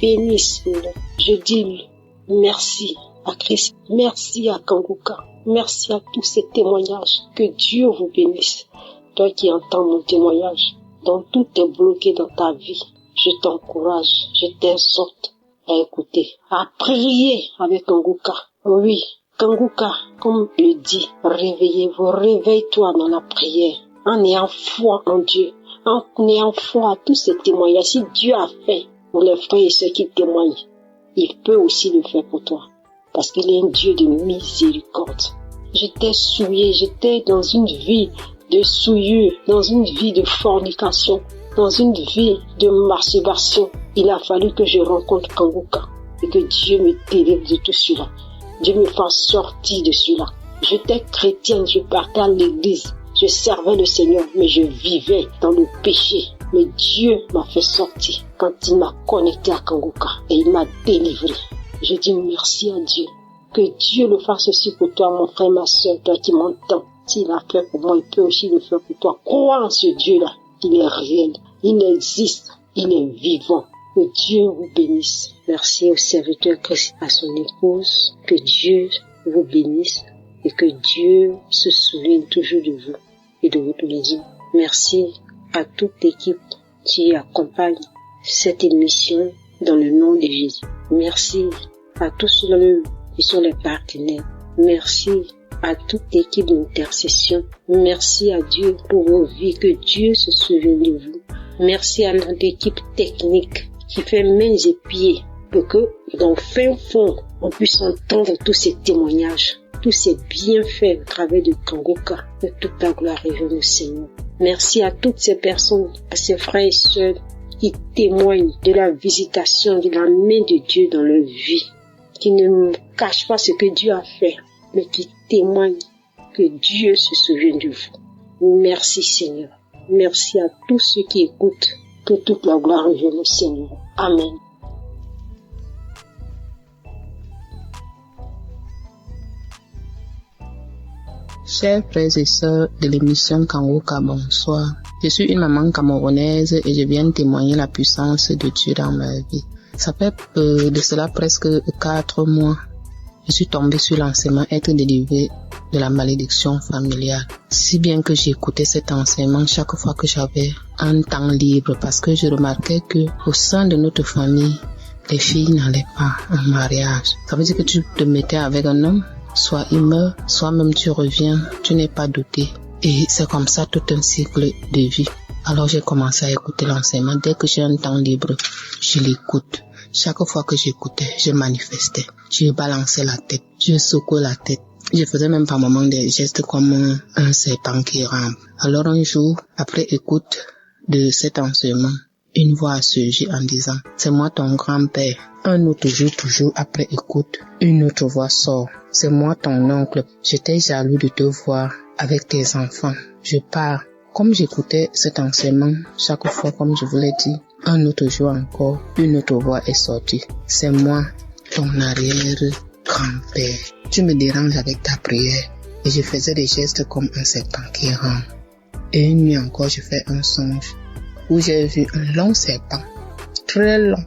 bénis ce nom. Je dis merci à Christ. Merci à Kangoka. Merci à tous ces témoignages. Que Dieu vous bénisse. Toi qui entends mon témoignage, dont tout est bloqué dans ta vie, je t'encourage, je t'exhorte à écouter, à prier avec Kangoka. Oui, Kangoka, comme le dit, réveillez-vous, réveille-toi dans la prière, en ayant foi en Dieu, en ayant foi à tous ces témoignages. Si Dieu a fait pour les frères et ceux qui témoignent, il peut aussi le faire pour toi, parce qu'il est un Dieu de miséricorde. J'étais souillée, j'étais dans une vie de souillure, dans une vie de fornication, dans une vie de masturbation. Il a fallu que je rencontre Kangoka et que Dieu me délivre de tout cela. Dieu me fasse sortir de cela. J'étais chrétienne, je partais à l'église, je servais le Seigneur, mais je vivais dans le péché. Mais Dieu m'a fait sortir quand il m'a connecté à Kangoka et il m'a délivré. Je dis merci à Dieu. Que Dieu le fasse aussi pour toi, mon frère, ma soeur, toi qui m'entends. S'il a fait pour moi, il peut aussi le faire pour toi. Crois en ce Dieu-là. Il est réel. Il existe. Il est vivant. Que Dieu vous bénisse. Merci au serviteur Christ, à son épouse. Que Dieu vous bénisse et que Dieu se souvienne toujours de vous et de votre maison. Merci à toute l'équipe qui accompagne cette émission dans le nom de Jésus. Merci à tous ceux qui sont les partenaires. Merci à toute l'équipe d'intercession. Merci à Dieu pour vos vies. Que Dieu se souvienne de vous. Merci à notre équipe technique qui fait mains et pieds pour que, dans le fin fond, on puisse entendre tous ces témoignages, tous ces bienfaits au travers de Kangoka. Que toute la gloire revienne au Seigneur. Merci à toutes ces personnes, à ces frères et sœurs qui témoignent de la visitation de la main de Dieu dans leur vie, qui ne cachent pas ce que Dieu a fait, mais qui témoignent que Dieu se souvient de vous. Merci Seigneur. Merci à tous ceux qui écoutent. Que toute la gloire revienne au Seigneur. Amen. Chers frères et sœurs de l'émission Kangoka, bonsoir. Je suis une maman camerounaise et je viens témoigner la puissance de Dieu dans ma vie. Ça fait de cela presque 4 mois. Je suis tombée sur l'enseignement être délivrée de la malédiction familiale. Si bien que j'écoutais cet enseignement chaque fois que j'avais un temps libre parce que je remarquais que au sein de notre famille, les filles n'allaient pas en mariage. Ça veut dire que tu te mettais avec un homme, soit il meurt, soit même tu reviens, tu n'es pas doté. Et c'est comme ça tout un cycle de vie. Alors j'ai commencé à écouter l'enseignement. Dès que j'ai un temps libre, je l'écoute. Chaque fois que j'écoutais, je manifestais. Je balançais la tête, je secouais la tête. Je faisais même par moments des gestes comme un serpent qui rampe. Alors un jour, après écoute de cet enseignement, une voix a surgi en disant « C'est moi ton grand-père ». Un autre jour, toujours après écoute, une autre voix sort « C'est moi ton oncle, j'étais jaloux de te voir avec tes enfants. Je pars ». Comme j'écoutais cet enseignement, chaque fois, comme je vous l'ai dit, un autre jour encore, une autre voix est sortie. « C'est moi ton arrière-grand-père. Tu me déranges avec ta prière. » Et je faisais des gestes comme un serpent qui rampe. Et une nuit encore, je fais un songe où j'ai vu un long serpent, très long,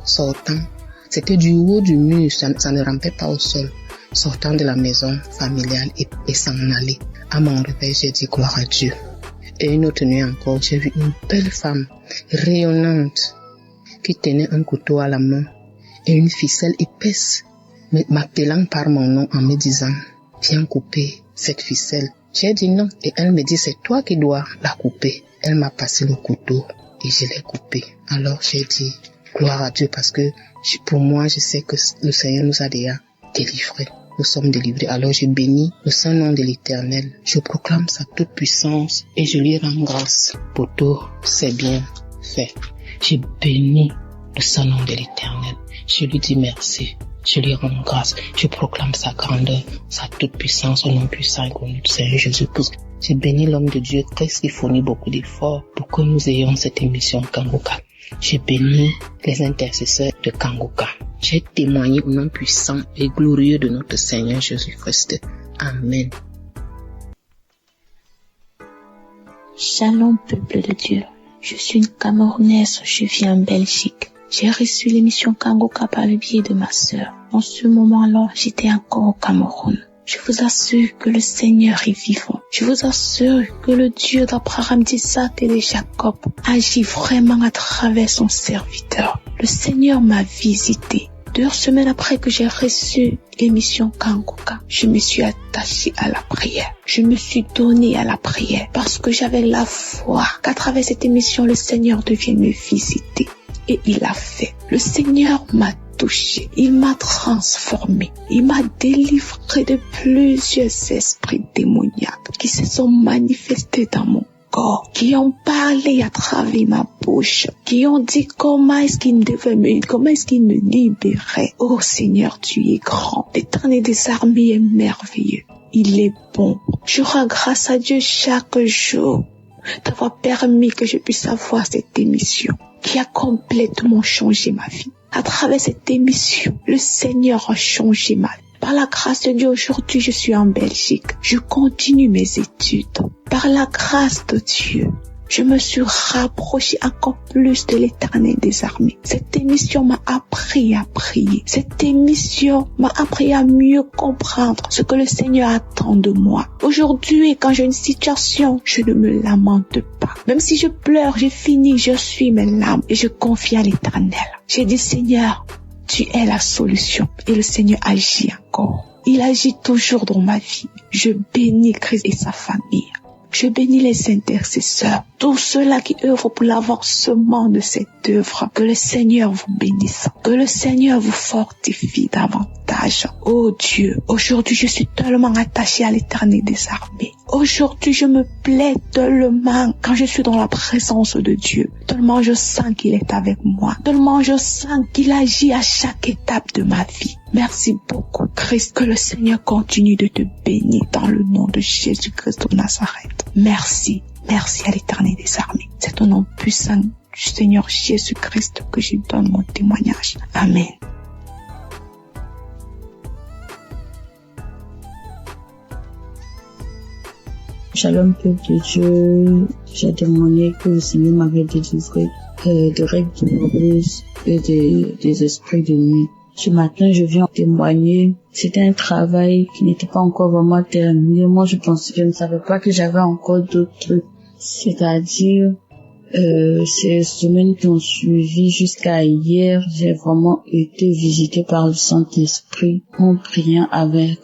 sortant. C'était du haut du mur, ça ne rampait pas au sol, sortant de la maison familiale et s'en aller. À mon réveil, j'ai dit gloire à Dieu. Et une autre nuit encore, j'ai vu une belle femme rayonnante qui tenait un couteau à la main et une ficelle épaisse, m'appelant par mon nom en me disant « Viens couper cette ficelle ». J'ai dit non et elle me dit « C'est toi qui dois la couper ». Elle m'a passé le couteau et je l'ai coupé. Alors j'ai dit gloire à Dieu parce que pour moi, je sais que le Seigneur nous a déjà délivrés. Nous sommes délivrés. Alors je bénis le saint nom de l'Éternel. Je proclame sa toute puissance et je lui rends grâce pour tout ses bienfaits. Je bénis le saint nom de l'Éternel. Je lui dis merci. Je lui rends grâce. Je proclame sa grandeur, sa toute puissance au nom puissant et connu du Seigneur Jésus-Christ. Je bénis l'homme de Dieu qui fournit beaucoup d'efforts pour que nous ayons cette émission Kangoka. Je bénis les intercesseurs de Kangoka. J'ai témoigné au nom puissant et glorieux de notre Seigneur Jésus-Christ. Amen. Shalom, peuple de Dieu. Je suis une Camerounaise, je vis en Belgique. J'ai reçu l'émission Kangoka par le biais de ma sœur. En ce moment-là, j'étais encore au Cameroun. Je vous assure que le Seigneur est vivant. Je vous assure que le Dieu d'Abraham, d'Isaac et de Jacob agit vraiment à travers son serviteur. Le Seigneur m'a visité. 2 semaines après que j'ai reçu l'émission Kangoka, je me suis attachée à la prière. Je me suis donnée à la prière parce que j'avais la foi qu'à travers cette émission, le Seigneur devienne me visiter. Et il l'a fait. Le Seigneur m'a touché, il m'a transformé, il m'a délivré de plusieurs esprits démoniaques qui se sont manifestés dans mon corps, qui ont parlé à travers ma bouche, qui ont dit comment est-ce qu'il me libérait. Oh Seigneur, tu es grand, l'Éternel des armées est merveilleux, il est bon. Je rends grâce à Dieu chaque jour d'avoir permis que je puisse avoir cette émission qui a complètement changé ma vie. À travers cette émission, le Seigneur a changé ma vie. Par la grâce de Dieu, aujourd'hui, je suis en Belgique. Je continue mes études. Par la grâce de Dieu, je me suis rapprochée encore plus de l'Éternel des armées. Cette émission m'a appris à prier. Cette émission m'a appris à mieux comprendre ce que le Seigneur attend de moi. Aujourd'hui, quand j'ai une situation, je ne me lamente pas. Même si je pleure, je finis, je suis mes larmes et je confie à l'Éternel. J'ai dit, Seigneur, tu es la solution. Et le Seigneur agit encore. Il agit toujours dans ma vie. Je bénis Christ et sa famille. Je bénis les intercesseurs, tous ceux-là qui œuvrent pour l'avancement de cette œuvre. Que le Seigneur vous bénisse, que le Seigneur vous fortifie davantage. Oh Dieu, aujourd'hui je suis tellement attachée à l'Éternel des armées. Aujourd'hui je me plais tellement quand je suis dans la présence de Dieu. Tellement je sens qu'il est avec moi. Tellement je sens qu'il agit à chaque étape de ma vie. Merci beaucoup Christ, que le Seigneur continue de te bénir dans le nom de Jésus-Christ de Nazareth. Merci, merci à l'Éternel des armées. C'est au nom puissant du Seigneur Jésus-Christ que je donne mon témoignage. Amen. Shalom peuple de Dieu, j'ai témoigné que le Seigneur m'avait délivré de règles douloureuses et des esprits de nuit. Ce matin, je viens témoigner. C'était un travail qui n'était pas encore vraiment terminé. Moi, je ne savais pas que j'avais encore d'autres trucs. C'est-à-dire, ces semaines qui ont suivi jusqu'à hier, j'ai vraiment été visitée par le Saint-Esprit en priant avec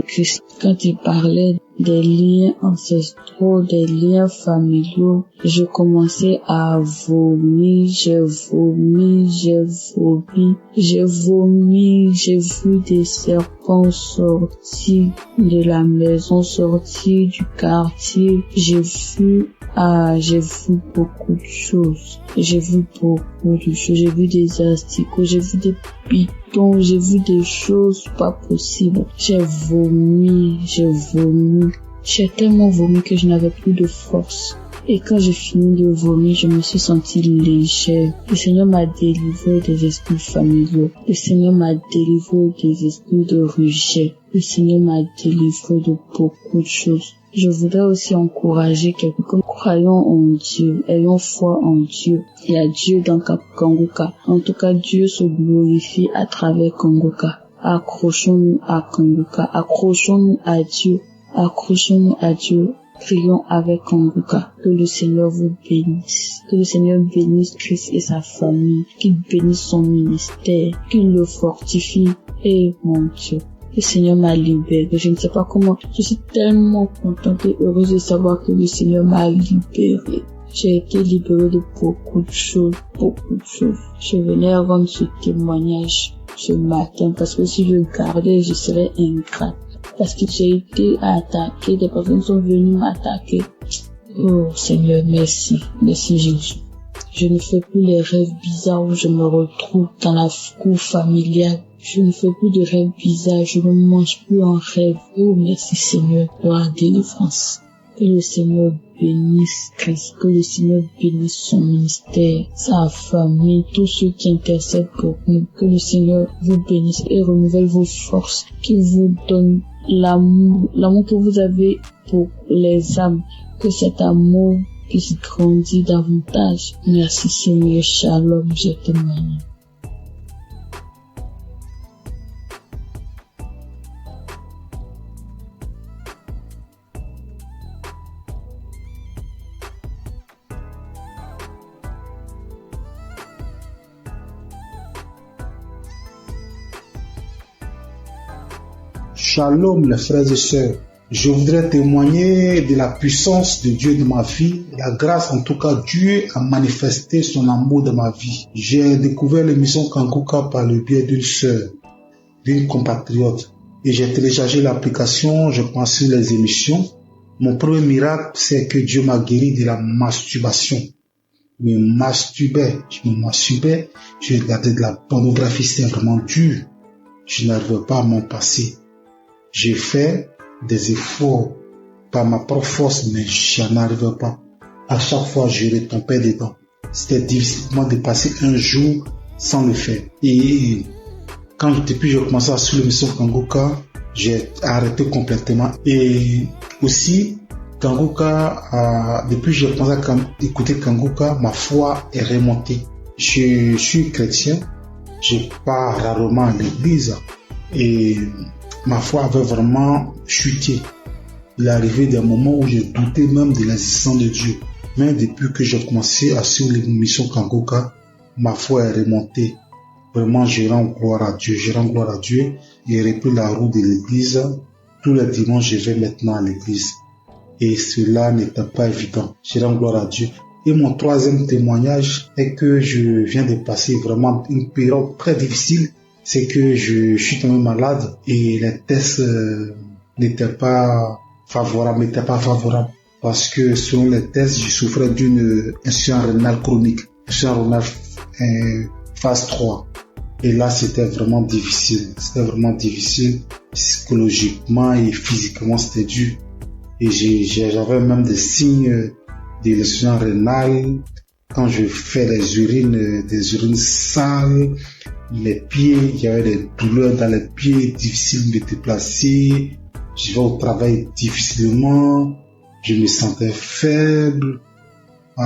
Christ. Quand il parlait des liens ancestraux, des liens familiaux, je commençais à vomir, j'ai vu des serpents sortir de la maison, sortir du quartier, j'ai vu beaucoup de choses. J'ai vu des asticots, j'ai vu des pitons, j'ai vu des choses pas possibles. J'ai vomi. J'ai tellement vomi que je n'avais plus de force. Et quand j'ai fini de vomir, je me suis sentie légère. Le Seigneur m'a délivré des esprits familiaux. Le Seigneur m'a délivré des esprits de rejet. Le Seigneur m'a délivré de beaucoup de choses. Je voudrais aussi encourager quelqu'un. Croyons en Dieu, ayons foi en Dieu. Il y a Dieu dans Kangoka. En tout cas, Dieu se glorifie à travers Kangoka. Accrochons-nous à Kangoka. Accrochons-nous à Dieu. Accrochons-nous à Dieu. Prions avec Kangoka. Que le Seigneur vous bénisse. Que le Seigneur bénisse Christ et sa famille. Qu'il bénisse son ministère. Qu'il le fortifie. Et mon Dieu, le Seigneur m'a libéré. Je ne sais pas comment. Je suis tellement contente et heureuse de savoir que le Seigneur m'a libéré. J'ai été libérée de beaucoup de choses. Je venais rendre ce témoignage ce matin parce que si je le gardais, je serais ingrate. Parce que j'ai été attaquée, des personnes sont venues m'attaquer. Oh Seigneur, merci. Merci Jésus. Je ne fais plus les rêves bizarres où je me retrouve dans la cour familiale. Je ne fais plus de rêves bizarres, je ne mange plus en rêve. Oh merci Seigneur pour la délivrance. Que le Seigneur bénisse Christ, que le Seigneur bénisse son ministère, sa famille, tous ceux qui intercèdent pour nous. Que le Seigneur vous bénisse et renouvelle vos forces, qu'il vous donne l'amour que vous avez pour les âmes, que cet amour puisse grandir davantage. Merci Seigneur, shalom, je témoigne. Shalom les frères et sœurs. Je voudrais témoigner de la puissance de Dieu dans ma vie, la grâce en tout cas. Dieu a manifesté son amour dans ma vie. J'ai découvert l'émission Kangoka par le biais d'une sœur, d'une compatriote. Et j'ai téléchargé l'application, je pensais les émissions. Mon premier miracle, c'est que Dieu m'a guéri de la masturbation. Je me masturbais, je regardais de la pornographie, c'était vraiment dur. Je n'arrivais pas à m'en passer. J'ai fait des efforts par ma propre force, mais je n'en arrivais pas. À chaque fois, je retombais dedans. C'était difficile pour moi de passer un jour sans le faire. Et depuis je commençais à suivre l'émission Kangoka, j'ai arrêté complètement. Et aussi, Kangoka, depuis que j'ai commencé à écouter Kangoka, ma foi est remontée. Je suis chrétien, je pars rarement à l'église et ma foi avait vraiment chuté. Il est arrivé des moments où j'ai douté même de l'existence de Dieu. Mais depuis que j'ai commencé à suivre l'émission Kangoka, ma foi est remontée. Vraiment, je rends gloire à Dieu. Et j'ai repris la route de l'église. Tous les dimanches, je vais maintenant à l'église. et cela n'était pas évident. Je rends gloire à Dieu. Et mon troisième témoignage est que je viens de passer vraiment une période très difficile. C'est que je suis tombé malade et les tests n'étaient pas favorables. Parce que selon les tests, je souffrais d'une insuffisance rénale chronique. Insuffisance rénale phase 3. Et là, c'était vraiment difficile. Psychologiquement et physiquement, c'était dur. Et j'avais même des signes de l'insuffisance rénale. Quand je fais des urines sales, les pieds, il y avait des douleurs dans les pieds, difficile de me déplacer. Je vais au travail difficilement. Je me sentais faible.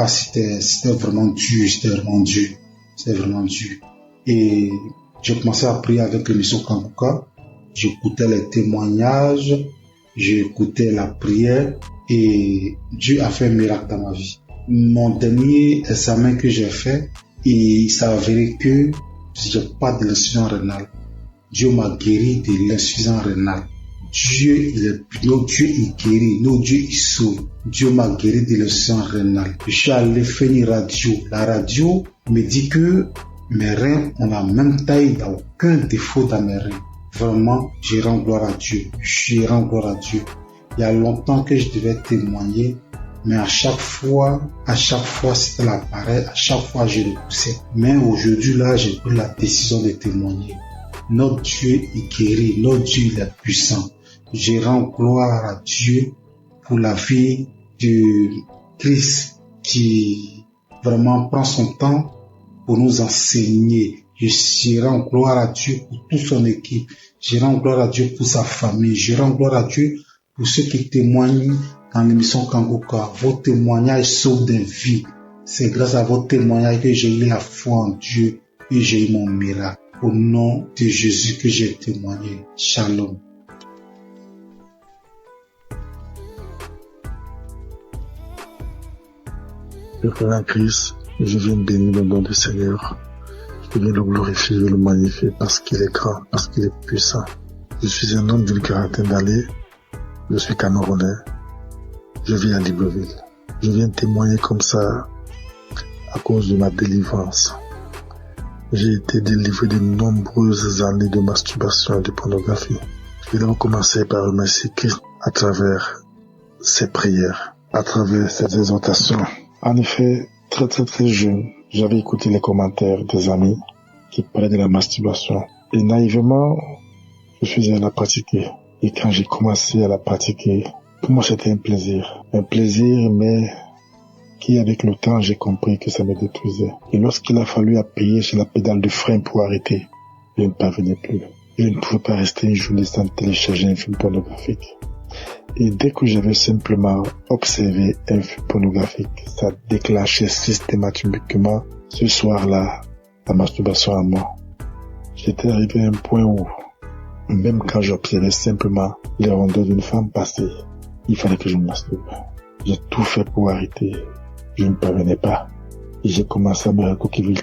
C'était vraiment dur. Et j'ai commencé à prier avec l'émission Kanguka. J'écoutais les témoignages, j'écoutais la prière et Dieu a fait un miracle dans ma vie. Mon dernier examen que j'ai fait, il s'est avéré que je n'ai pas de l'insuffisance rénale. Dieu m'a guéri de l'insuffisance rénale. Dieu, notre Dieu, il guérit, notre Dieu, il sauve. Dieu m'a guéri de l'insuffisance rénale. Je suis allé faire une radio. La radio me dit que mes reins ont la même taille, il n'y a aucun défaut dans mes reins. Vraiment, je rends gloire à Dieu. Il y a longtemps que je devais témoigner, mais à chaque fois, c'était l'appareil, à chaque fois, je repoussais. Mais aujourd'hui, là, j'ai pris la décision de témoigner. Notre Dieu est guéri, notre Dieu il est puissant. Je rends gloire à Dieu pour la vie de Christ qui vraiment prend son temps pour nous enseigner. Je rends gloire à Dieu pour toute son équipe. Je rends gloire à Dieu pour sa famille. Je rends gloire à Dieu pour ceux qui témoignent dans l'émission Kanguka. Vos témoignages sauvent des vies. C'est grâce à vos témoignages que j'ai eu la foi en Dieu et j'ai eu mon miracle. Au nom de Jésus que j'ai témoigné. Shalom. Le Père en Christ, je viens bénir le nom du Seigneur. Je viens le glorifier, je le magnifier parce qu'il est grand, parce qu'il est puissant. Je suis un homme d'une quarantaine d'années. Je suis Camerounais. Je vis à Libreville. Je viens témoigner comme ça à cause de ma délivrance. J'ai été délivré de nombreuses années de masturbation et de pornographie. Je vais donc commencer par remercier Christ à travers ses prières, à travers ses exhortations. En effet, très jeune, j'avais écouté les commentaires des amis qui parlaient de la masturbation. Et naïvement, je faisais à la pratiquer. Et quand j'ai commencé à la pratiquer, pour moi c'était un plaisir. Un plaisir, mais qui avec le temps j'ai compris que ça me détruisait. Et lorsqu'il a fallu appuyer sur la pédale de frein pour arrêter, je ne parvenais plus. Je ne pouvais pas rester une journée sans télécharger un film pornographique. Et dès que j'avais simplement observé un film pornographique, ça déclenchait systématiquement ce soir-là la masturbation à moi. J'étais arrivé à un point où, même quand j'observais simplement les rondeurs d'une femme passer, il fallait que je me masturbe. J'ai tout fait pour arrêter. Je ne parvenais pas. Et j'ai commencé à me recouquiller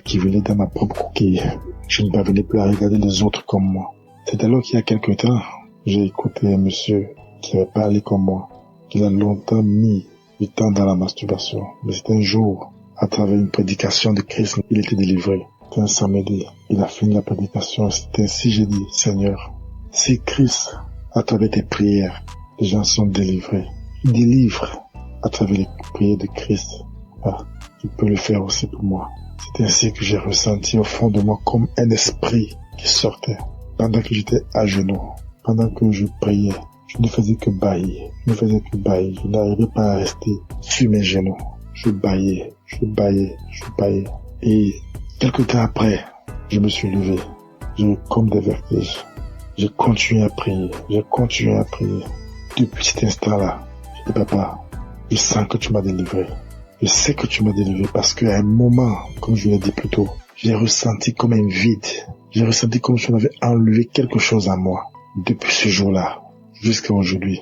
dans ma propre coquille. Je ne parvenais plus à regarder les autres comme moi. C'est alors qu'il y a quelque temps, j'ai écouté un monsieur qui avait parlé comme moi, qu'il a longtemps mis du temps dans la masturbation. Mais c'était un jour, à travers une prédication de Christ, il était délivré. C'était un samedi. Il a fini la prédication. C'était ainsi, j'ai dit, Seigneur, si Christ, à travers tes prières, les gens sont délivrés, délivre à travers les prières de Christ. Tu peux le faire aussi pour moi. C'est ainsi que j'ai ressenti au fond de moi comme un esprit qui sortait. Pendant que j'étais à genoux, pendant que je priais, je ne faisais que bâiller. Je n'arrivais pas à rester sur mes genoux. Je bâillais. Et quelque temps après, je me suis levé. J'ai eu comme des vertiges. J'ai continué à prier. Depuis cet instant-là, je dis, papa, je sens que tu m'as délivré. Je sais que tu m'as délivré parce qu'à un moment, comme je l'ai dit plus tôt, j'ai ressenti comme un vide. J'ai ressenti comme si on avait enlevé quelque chose à moi. Depuis ce jour-là, jusqu'à aujourd'hui,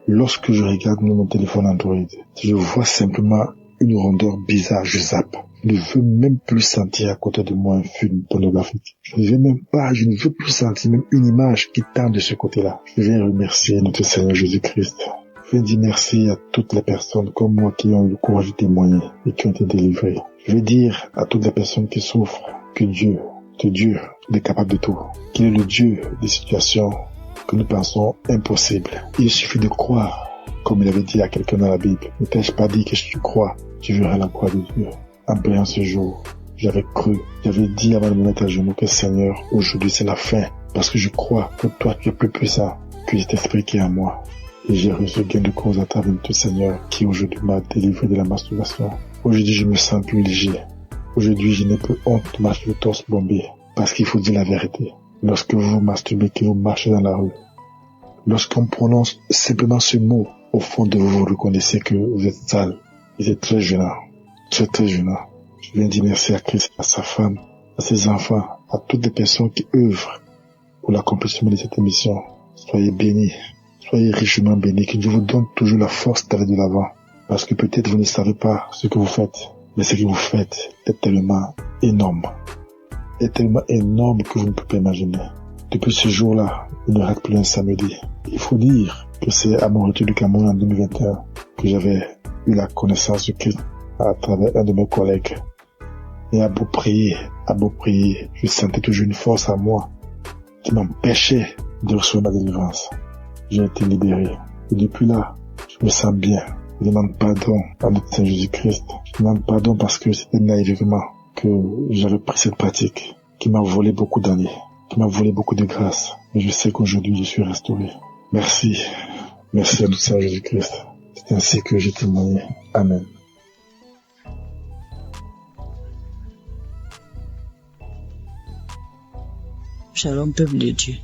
lorsque je regarde mon téléphone Android, je vois simplement une rondeur bizarre, je zappe. Je ne veux même plus sentir à côté de moi un film pornographique. Je ne veux plus sentir même une image qui tend de ce côté-là. Je viens remercier notre Seigneur Jésus-Christ. Je veux dire merci à toutes les personnes comme moi qui ont eu le courage de témoigner et qui ont été délivrées. Je veux dire à toutes les personnes qui souffrent que Dieu est capable de tout. Qu'il est le Dieu des situations que nous pensons impossibles. Il suffit de croire, comme il avait dit à quelqu'un dans la Bible. Ne t'ai-je pas dit que si tu crois, tu verras la croix de Dieu. En priant ce jour, j'avais cru, j'avais dit avant de me mettre à genoux que Seigneur, aujourd'hui c'est la fin. Parce que je crois que toi tu es plus puissant que cet esprit qui est en moi. Et j'ai reçu gain de cause à travers tout Seigneur qui aujourd'hui m'a délivré de la masturbation. Aujourd'hui je me sens plus léger. Aujourd'hui je n'ai plus honte de marcher le torse bombé. Parce qu'il faut dire la vérité. Lorsque vous masturbez, que vous marchez dans la rue, lorsqu'on prononce simplement ce mot, au fond de vous, vous reconnaissez que vous êtes sale. Vous êtes très gênant. Très très gênant. Je viens dire merci à Christ, à sa femme, à ses enfants, à toutes les personnes qui œuvrent pour l'accomplissement de cette émission. Soyez bénis. Soyez richement bénis. Que Dieu vous donne toujours la force d'aller de l'avant. Parce que peut-être vous ne savez pas ce que vous faites. Mais ce que vous faites est tellement énorme. Est tellement énorme que vous ne pouvez pas imaginer. Depuis ce jour-là, il ne rate plus un samedi. Il faut dire que c'est à mon retour du Cameroun en 2021 que j'avais eu la connaissance de Christ à travers un de mes collègues. Et à beau prier, je sentais toujours une force à moi qui m'empêchait de recevoir ma délivrance. J'ai été libéré. Et depuis là, je me sens bien. Je demande pardon à notre Seigneur Jésus-Christ. Je demande pardon parce que c'était naïvement que j'avais pris cette pratique qui m'a volé beaucoup d'années, qui m'a volé beaucoup de grâce. Mais je sais qu'aujourd'hui, je suis restauré. Merci. Merci à notre Seigneur Jésus-Christ. C'est ainsi que j'ai témoigné. Amen. Shalom, peuple de Dieu.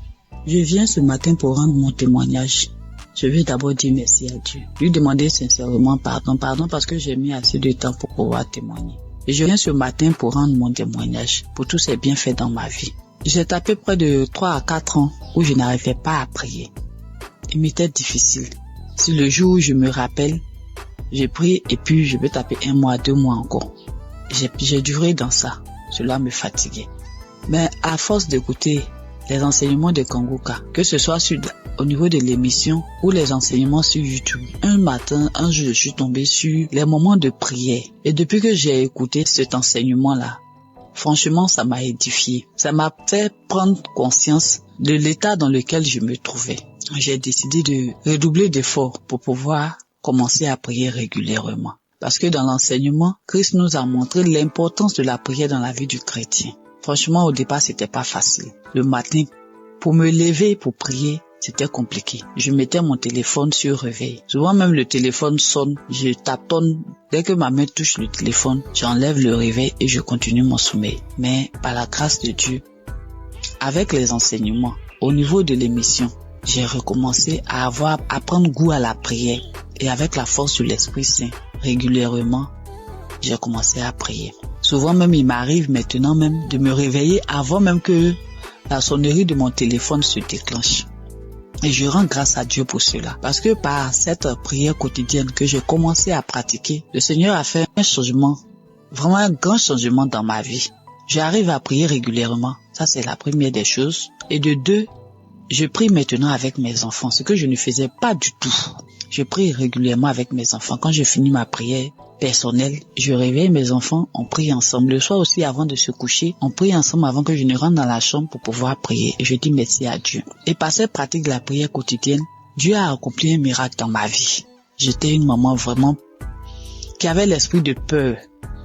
Je viens ce matin pour rendre mon témoignage. Je veux d'abord dire merci à Dieu. Lui demander sincèrement pardon parce que j'ai mis assez de temps pour pouvoir témoigner. Et je viens ce matin pour rendre mon témoignage pour tous ces bienfaits dans ma vie. J'ai tapé près de 3 à 4 ans où je n'arrivais pas à prier. Il m'était difficile. Si le jour où je me rappelle, j'ai prié et puis je vais taper 1 mois, 2 mois encore. J'ai duré dans ça. Cela me fatiguait. Mais à force d'écouter les enseignements de Kangoka, que ce soit au niveau de l'émission ou les enseignements sur YouTube, un jour, je suis tombé sur les moments de prière. Et depuis que j'ai écouté cet enseignement-là, franchement, ça m'a édifié. Ça m'a fait prendre conscience de l'état dans lequel je me trouvais. J'ai décidé de redoubler d'efforts pour pouvoir commencer à prier régulièrement. Parce que dans l'enseignement, Christ nous a montré l'importance de la prière dans la vie du chrétien. Franchement, au départ, c'était pas facile. Le matin, pour me lever, pour prier, c'était compliqué. Je mettais mon téléphone sur réveil. Souvent même le téléphone sonne, je taponne. Dès que ma main touche le téléphone, j'enlève le réveil et je continue mon sommeil. Mais par la grâce de Dieu, avec les enseignements, au niveau de l'émission, j'ai recommencé à prendre goût à la prière. Et avec la force de l'Esprit Saint, régulièrement, j'ai commencé à prier. Souvent même, il m'arrive maintenant même de me réveiller avant même que la sonnerie de mon téléphone se déclenche. Et je rends grâce à Dieu pour cela. Parce que par cette prière quotidienne que j'ai commencé à pratiquer, le Seigneur a fait un changement, vraiment un grand changement dans ma vie. J'arrive à prier régulièrement. Ça, c'est la première des choses. Et de 2, je prie maintenant avec mes enfants, ce que je ne faisais pas du tout. Je prie régulièrement avec mes enfants. Quand je finis ma prière personnelle, je réveille mes enfants, on prie ensemble. Le soir aussi, avant de se coucher, on prie ensemble avant que je ne rentre dans la chambre pour pouvoir prier. Et je dis merci à Dieu. Et par cette pratique de la prière quotidienne, Dieu a accompli un miracle dans ma vie. J'étais une maman vraiment qui avait l'esprit de peur.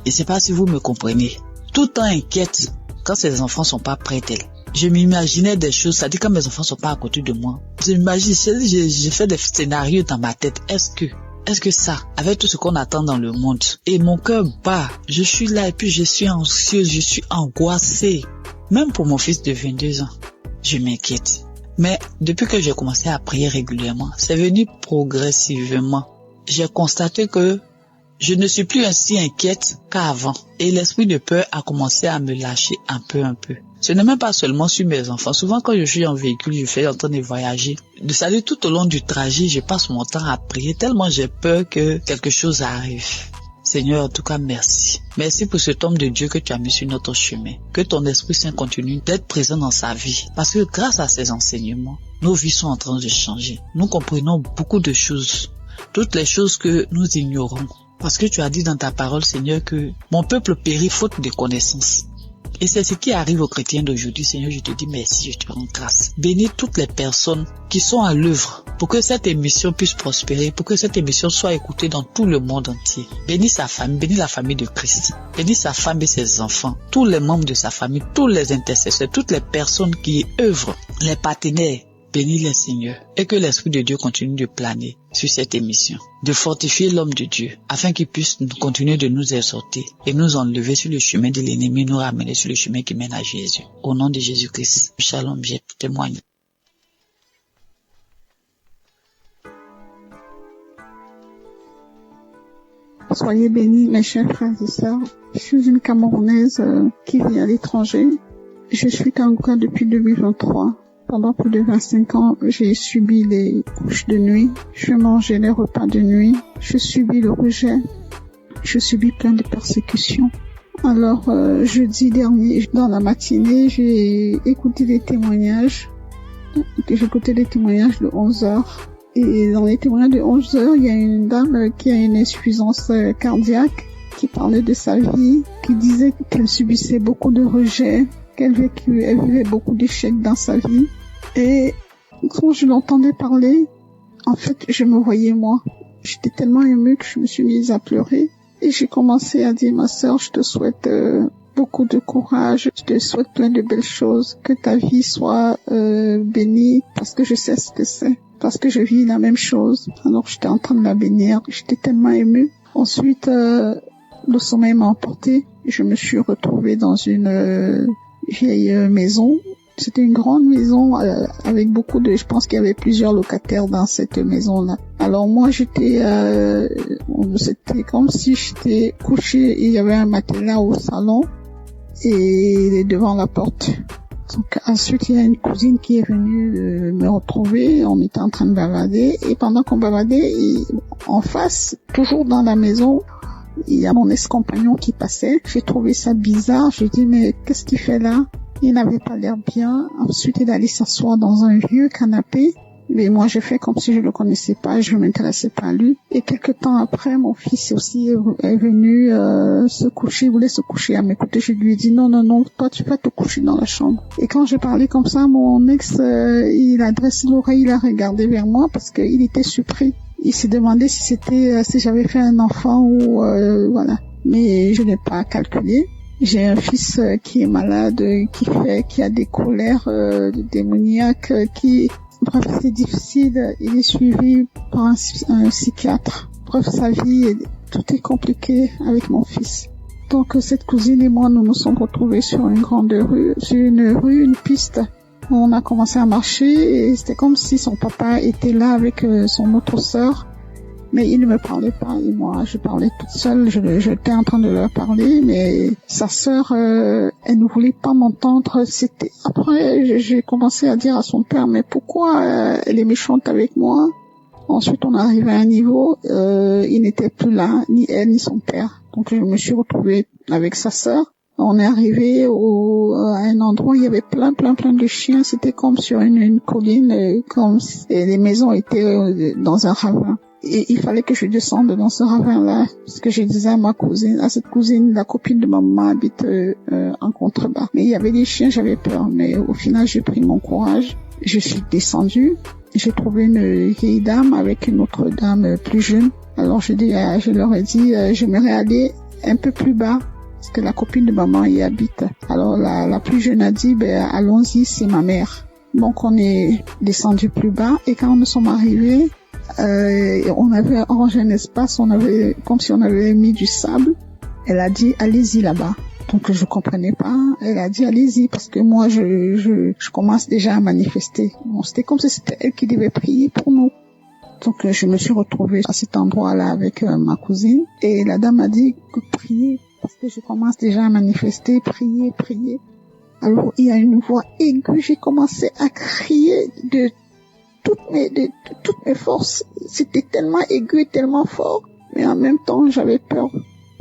Et c'est pas si vous me comprenez. Tout le temps inquiète quand ses enfants sont pas près d'elle. Je m'imaginais des choses, ça dit quand mes enfants sont pas à côté de moi. J'ai fait des scénarios dans ma tête. Est-ce que ça, avec tout ce qu'on attend dans le monde, et mon cœur bat, je suis là et puis je suis anxieuse, je suis angoissée. Même pour mon fils de 22 ans, je m'inquiète. Mais depuis que j'ai commencé à prier régulièrement, c'est venu progressivement. J'ai constaté que je ne suis plus ainsi inquiète qu'avant. Et l'esprit de peur a commencé à me lâcher un peu. Ce n'est même pas seulement sur mes enfants. Souvent quand je suis en véhicule, je fais en train de voyager. Tout au long du trajet, je passe mon temps à prier tellement j'ai peur que quelque chose arrive. Seigneur, en tout cas, merci. Merci pour cet homme de Dieu que tu as mis sur notre chemin. Que ton Esprit Saint continue d'être présent dans sa vie. Parce que grâce à ces enseignements, nos vies sont en train de changer. Nous comprenons beaucoup de choses. toutes les choses que nous ignorons. Parce que tu as dit dans ta parole, Seigneur, que mon peuple périt faute de connaissance. Et c'est ce qui arrive aux chrétiens d'aujourd'hui. Seigneur, je te dis merci, je te rends grâce. Bénis toutes les personnes qui sont à l'œuvre pour que cette émission puisse prospérer, pour que cette émission soit écoutée dans tout le monde entier. Bénis sa famille, bénis la famille de Christ. Bénis sa femme et ses enfants, tous les membres de sa famille, tous les intercesseurs, toutes les personnes qui œuvrent, les partenaires. Bénis-les, Seigneur, et que l'Esprit de Dieu continue de planer sur cette émission, de fortifier l'homme de Dieu, afin qu'il puisse continuer de nous exhorter et nous enlever sur le chemin de l'ennemi, nous ramener sur le chemin qui mène à Jésus. Au nom de Jésus-Christ, shalom, je témoigne. Soyez bénis, mes chers frères et sœurs. Je suis une Camerounaise qui vit à l'étranger. Je suis Kangoka depuis 2023. Pendant plus de 25 ans, j'ai subi les couches de nuit, je mangeais les repas de nuit, je subis le rejet, je subis plein de persécutions. Alors, jeudi dernier, dans la matinée, j'ai écouté des témoignages. J'ai écouté des témoignages de 11 heures. Et dans les témoignages de 11 heures, il y a une dame qui a une insuffisance cardiaque, qui parlait de sa vie, qui disait qu'elle subissait beaucoup de rejet, qu'elle vivait beaucoup d'échecs dans sa vie. Et quand je l'entendais parler, en fait, je me voyais moi. J'étais tellement émue que je me suis mise à pleurer. Et j'ai commencé à dire, ma sœur, je te souhaite beaucoup de courage, je te souhaite plein de belles choses, que ta vie soit bénie, parce que je sais ce que c'est, parce que je vis la même chose. Alors j'étais en train de la bénir, j'étais tellement émue. Ensuite, le sommeil m'a emporté. Je me suis retrouvée dans une vieille maison. C'était une grande maison avec beaucoup de... Je pense qu'il y avait plusieurs locataires dans cette maison-là. Alors moi, c'était comme si j'étais couchée. Il y avait un matelas au salon et devant la porte. Donc ensuite, il y a une cousine qui est venue me retrouver. On était en train de bavader. Et pendant qu'on bavadait, en face, toujours dans la maison, il y a mon ex-compagnon qui passait. J'ai trouvé ça bizarre. J'ai dit, mais qu'est-ce qu'il fait là? Il n'avait pas l'air bien. Ensuite, il allait s'asseoir dans un vieux canapé. Mais moi, j'ai fait comme si je le connaissais pas, je m'intéressais pas à lui. Et quelque temps après, mon fils aussi est venu se coucher, il voulait se coucher à mes côtés. Je lui ai dit, non, toi, tu vas te coucher dans la chambre. Et quand j'ai parlé comme ça, mon ex, il a dressé l'oreille, il a regardé vers moi parce qu'il était surpris. Il s'est demandé si j'avais fait un enfant ou voilà. Mais je n'ai pas calculé. J'ai un fils qui est malade, qui a des colères démoniaques, bref, c'est difficile. Il est suivi par un psychiatre. Bref, sa vie, tout est compliqué avec mon fils. Donc, cette cousine et moi, nous nous sommes retrouvés sur une grande rue, une piste. On a commencé à marcher et c'était comme si son papa était là avec son autre sœur. Mais il ne me parlait pas et moi, je parlais toute seule. J'étais en train de leur parler, mais sa sœur, elle ne voulait pas m'entendre. Après, j'ai commencé à dire à son père, mais pourquoi elle est méchante avec moi? Ensuite, on est arrivé à un niveau, il n'était plus là, ni elle, ni son père. Donc, je me suis retrouvée avec sa sœur. On est arrivé à un endroit où il y avait plein de chiens. C'était comme sur une colline, et les maisons étaient dans un ravin. Et il fallait que je descende dans ce ravin-là, parce que je disais à cette cousine, la copine de maman habite en contrebas. Mais il y avait des chiens, j'avais peur. Mais au final, j'ai pris mon courage. Je suis descendue. J'ai trouvé une vieille dame avec une autre dame plus jeune. Alors je leur ai dit, j'aimerais aller un peu plus bas, parce que la copine de maman y habite. Alors la plus jeune a dit, allons-y, c'est ma mère. Donc on est descendu plus bas et quand nous sommes arrivés, on avait arrangé un espace, comme si on avait mis du sable. Elle a dit, allez-y là-bas. Donc je comprenais pas. Elle a dit, allez-y, parce que moi je commence déjà à manifester. Bon, c'était comme si c'était elle qui devait prier pour nous. Donc je me suis retrouvée à cet endroit-là avec ma cousine et la dame a dit que priez, parce que je commence déjà à manifester, priez. Alors il y a une voix aiguë, j'ai commencé à crier de toutes mes forces. C'était tellement aigu et tellement fort, mais en même temps j'avais peur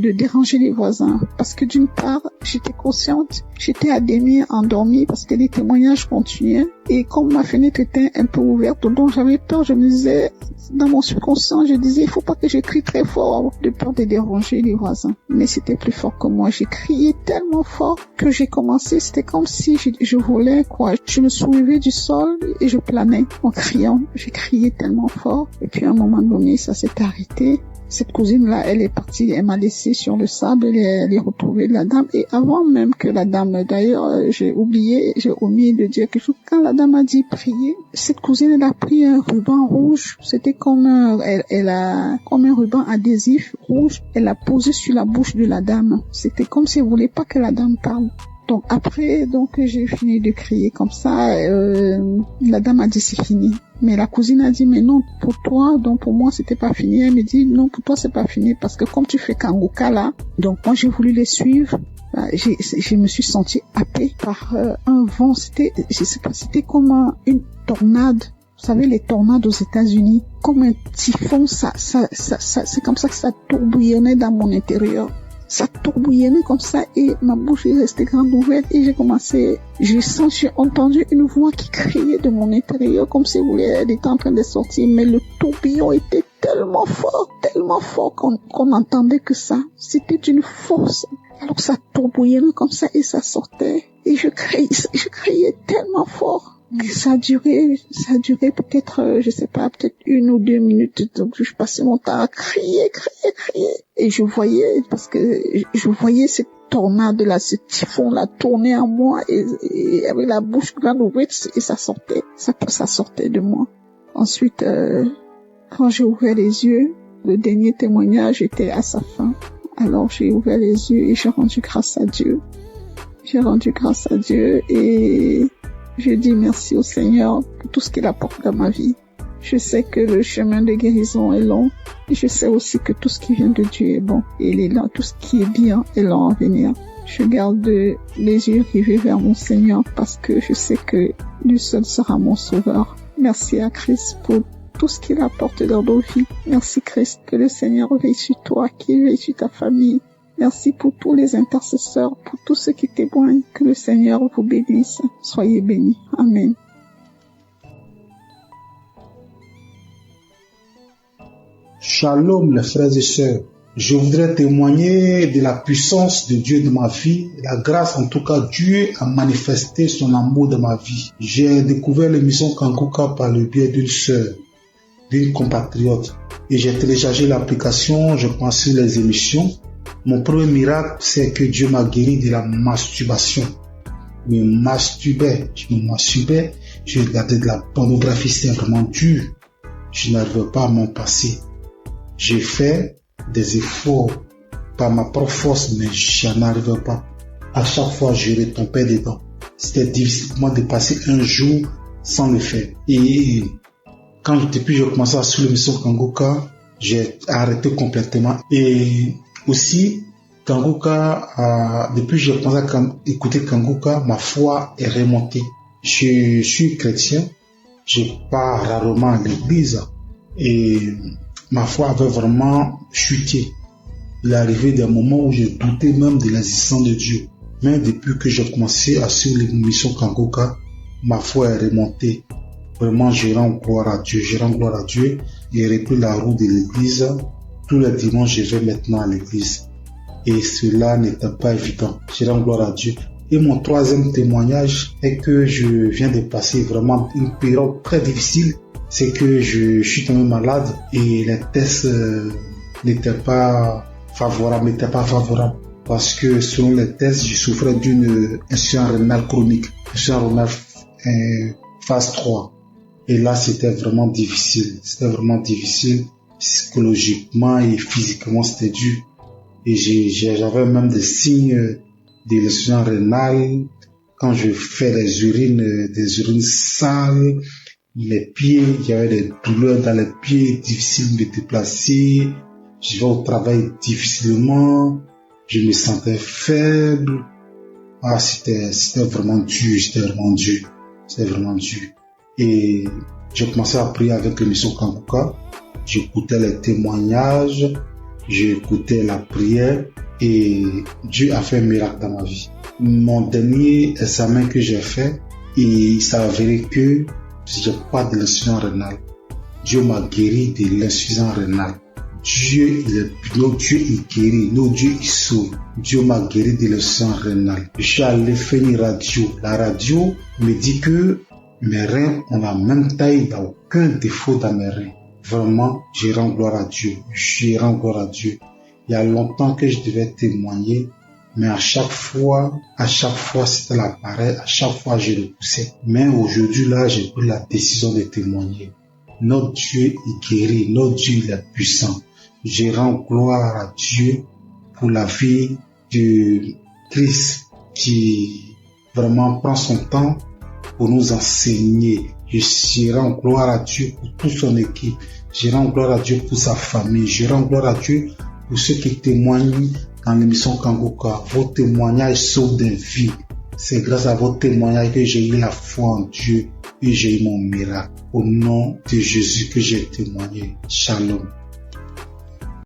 de déranger les voisins. Parce que d'une part, j'étais consciente, j'étais à demi endormie parce que les témoignages continuaient. Et comme ma fenêtre était un peu ouverte, donc j'avais peur, je me disais, dans mon subconscient, je disais, il faut pas que je crie très fort de peur de déranger les voisins. Mais c'était plus fort que moi. J'ai crié tellement fort que j'ai commencé, c'était comme si je volais, quoi. Je me soulevais du sol et je planais en criant. J'ai crié tellement fort. Et puis à un moment donné, ça s'est arrêté. Cette cousine-là, elle est partie, elle m'a laissé sur le sable, elle est retrouvée la dame. Et avant même que la dame, d'ailleurs, j'ai omis de dire quelque chose. Quand la dame a dit prier, cette cousine, elle a pris un ruban rouge. C'était comme comme un ruban adhésif rouge. Elle l'a posé sur la bouche de la dame. C'était comme si elle voulait pas que la dame parle. Donc après, j'ai fini de crier comme ça. La dame a dit c'est fini. Mais la cousine a dit mais non pour toi, donc pour moi c'était pas fini. Elle me dit non pour toi c'est pas fini parce que comme tu fais Kangoka là, donc moi j'ai voulu les suivre. Je me suis sentie happée par un vent. C'était, je sais pas, c'était comme une tornade. Vous savez les tornades aux États-Unis, comme un typhon. Ça, c'est comme ça que ça tourbillonnait dans mon intérieur. Ça tourbillonnait comme ça et ma bouche est restée grande ouverte et j'ai entendu une voix qui criait de mon intérieur comme si elle était en train de sortir, mais le tourbillon était tellement fort qu'on entendait que ça. C'était une force. Alors ça tourbillonnait comme ça et ça sortait et je criais tellement fort. Ça a duré peut-être, je sais pas, peut-être 1 ou 2 minutes. Donc, je passais mon temps à crier. Et je voyais cette tornade-là, ce typhon-là tourner en moi et avec la bouche grande ouverte et ça sortait. Ça sortait de moi. Ensuite, quand j'ai ouvert les yeux, le dernier témoignage était à sa fin. Alors, j'ai ouvert les yeux et j'ai rendu grâce à Dieu. Et je dis merci au Seigneur pour tout ce qu'il apporte dans ma vie. Je sais que le chemin de guérison est long. Et je sais aussi que tout ce qui vient de Dieu est bon. Et il est là, tout ce qui est bien est long à venir. Je garde les yeux rivés vers mon Seigneur parce que je sais que lui seul sera mon sauveur. Merci à Christ pour tout ce qu'il apporte dans nos vies. Merci Christ, que le Seigneur veille sur toi, qu'il veille sur ta famille. Merci pour tous les intercesseurs, pour tous ceux qui témoignent. Que le Seigneur vous bénisse. Soyez bénis. Amen. Shalom les frères et sœurs. Je voudrais témoigner de la puissance de Dieu dans ma vie, la grâce en tout cas Dieu a manifesté son amour dans ma vie. J'ai découvert l'émission Kangoka par le biais d'une sœur, d'une compatriote. Et j'ai téléchargé l'application, je pense sur les émissions. Mon premier miracle, c'est que Dieu m'a guéri de la masturbation. Je me masturbais, je regardais de la pornographie, c'était vraiment dur. Je n'arrivais pas à m'en passer. J'ai fait des efforts par ma propre force, mais je n'arrivais pas. À chaque fois, je retombais dedans. C'était difficile pour moi de passer un jour sans le faire. Et depuis que j'ai commencé à suivre l'émission Kangoka, j'ai arrêté complètement. Et aussi, Kangoka, depuis que j'ai commencé à écouter Kangoka, ma foi est remontée. Je suis chrétien, je pars rarement à l'église et ma foi avait vraiment chuté. Il est arrivé des moments où je doutais même de l'existence de Dieu. Mais depuis que j'ai commencé à suivre l'émission Kangoka, ma foi est remontée. Vraiment, je rends gloire à Dieu. J'ai repris la route de l'église. Tous les dimanches, je vais maintenant à l'église. Et cela n'était pas évident. Je rends gloire à Dieu. Et mon troisième témoignage est que je viens de passer vraiment une période très difficile. C'est que je suis tombé malade et les tests n'étaient pas favorables. Parce que selon les tests, je souffrais d'une insuffisance rénale chronique. Insuffisance rénale phase 3. Et là, c'était vraiment difficile. Psychologiquement et physiquement, c'était dur. Et j'avais même des signes de l'insuffisance rénale. Quand je fais des urines sales, les pieds, il y avait des douleurs dans les pieds, difficile de me déplacer. Je vais au travail difficilement. Je me sentais faible. C'était vraiment dur. Et j'ai commencé à prier avec l'émission Kangoka. J'écoutais les témoignages. j'ai écouté la prière et Dieu a fait un miracle dans ma vie. Mon dernier examen que j'ai fait, il s'est avéré que j'ai pas de l'insuffisance rénale. Dieu m'a guéri de l'insuffisance rénale. Notre Dieu il guérit, notre Dieu il sauve. Dieu m'a guéri de l'insuffisance rénale. Je suis allé faire une radio. La radio me dit que mes reins ont la même taille, il n'y a aucun défaut dans mes reins. Vraiment, je rends gloire à Dieu. Je rends gloire à Dieu. Il y a longtemps que je devais témoigner, mais à chaque fois, c'était l'appareil, à chaque fois, je repoussais. Mais aujourd'hui, là, j'ai pris la décision de témoigner. Notre Dieu, il guérit. Notre Dieu, il est puissant. Je rends gloire à Dieu pour la vie de Christ qui vraiment prend son temps pour nous enseigner. Je rends gloire à Dieu pour toute son équipe. Je rends gloire à Dieu pour sa famille. Je rends gloire à Dieu pour ceux qui témoignent dans l'émission Kangoka. Vos témoignages sauvent des vies. C'est grâce à vos témoignages que j'ai eu la foi en Dieu et j'ai eu mon miracle. Au nom de Jésus que j'ai témoigné. Shalom.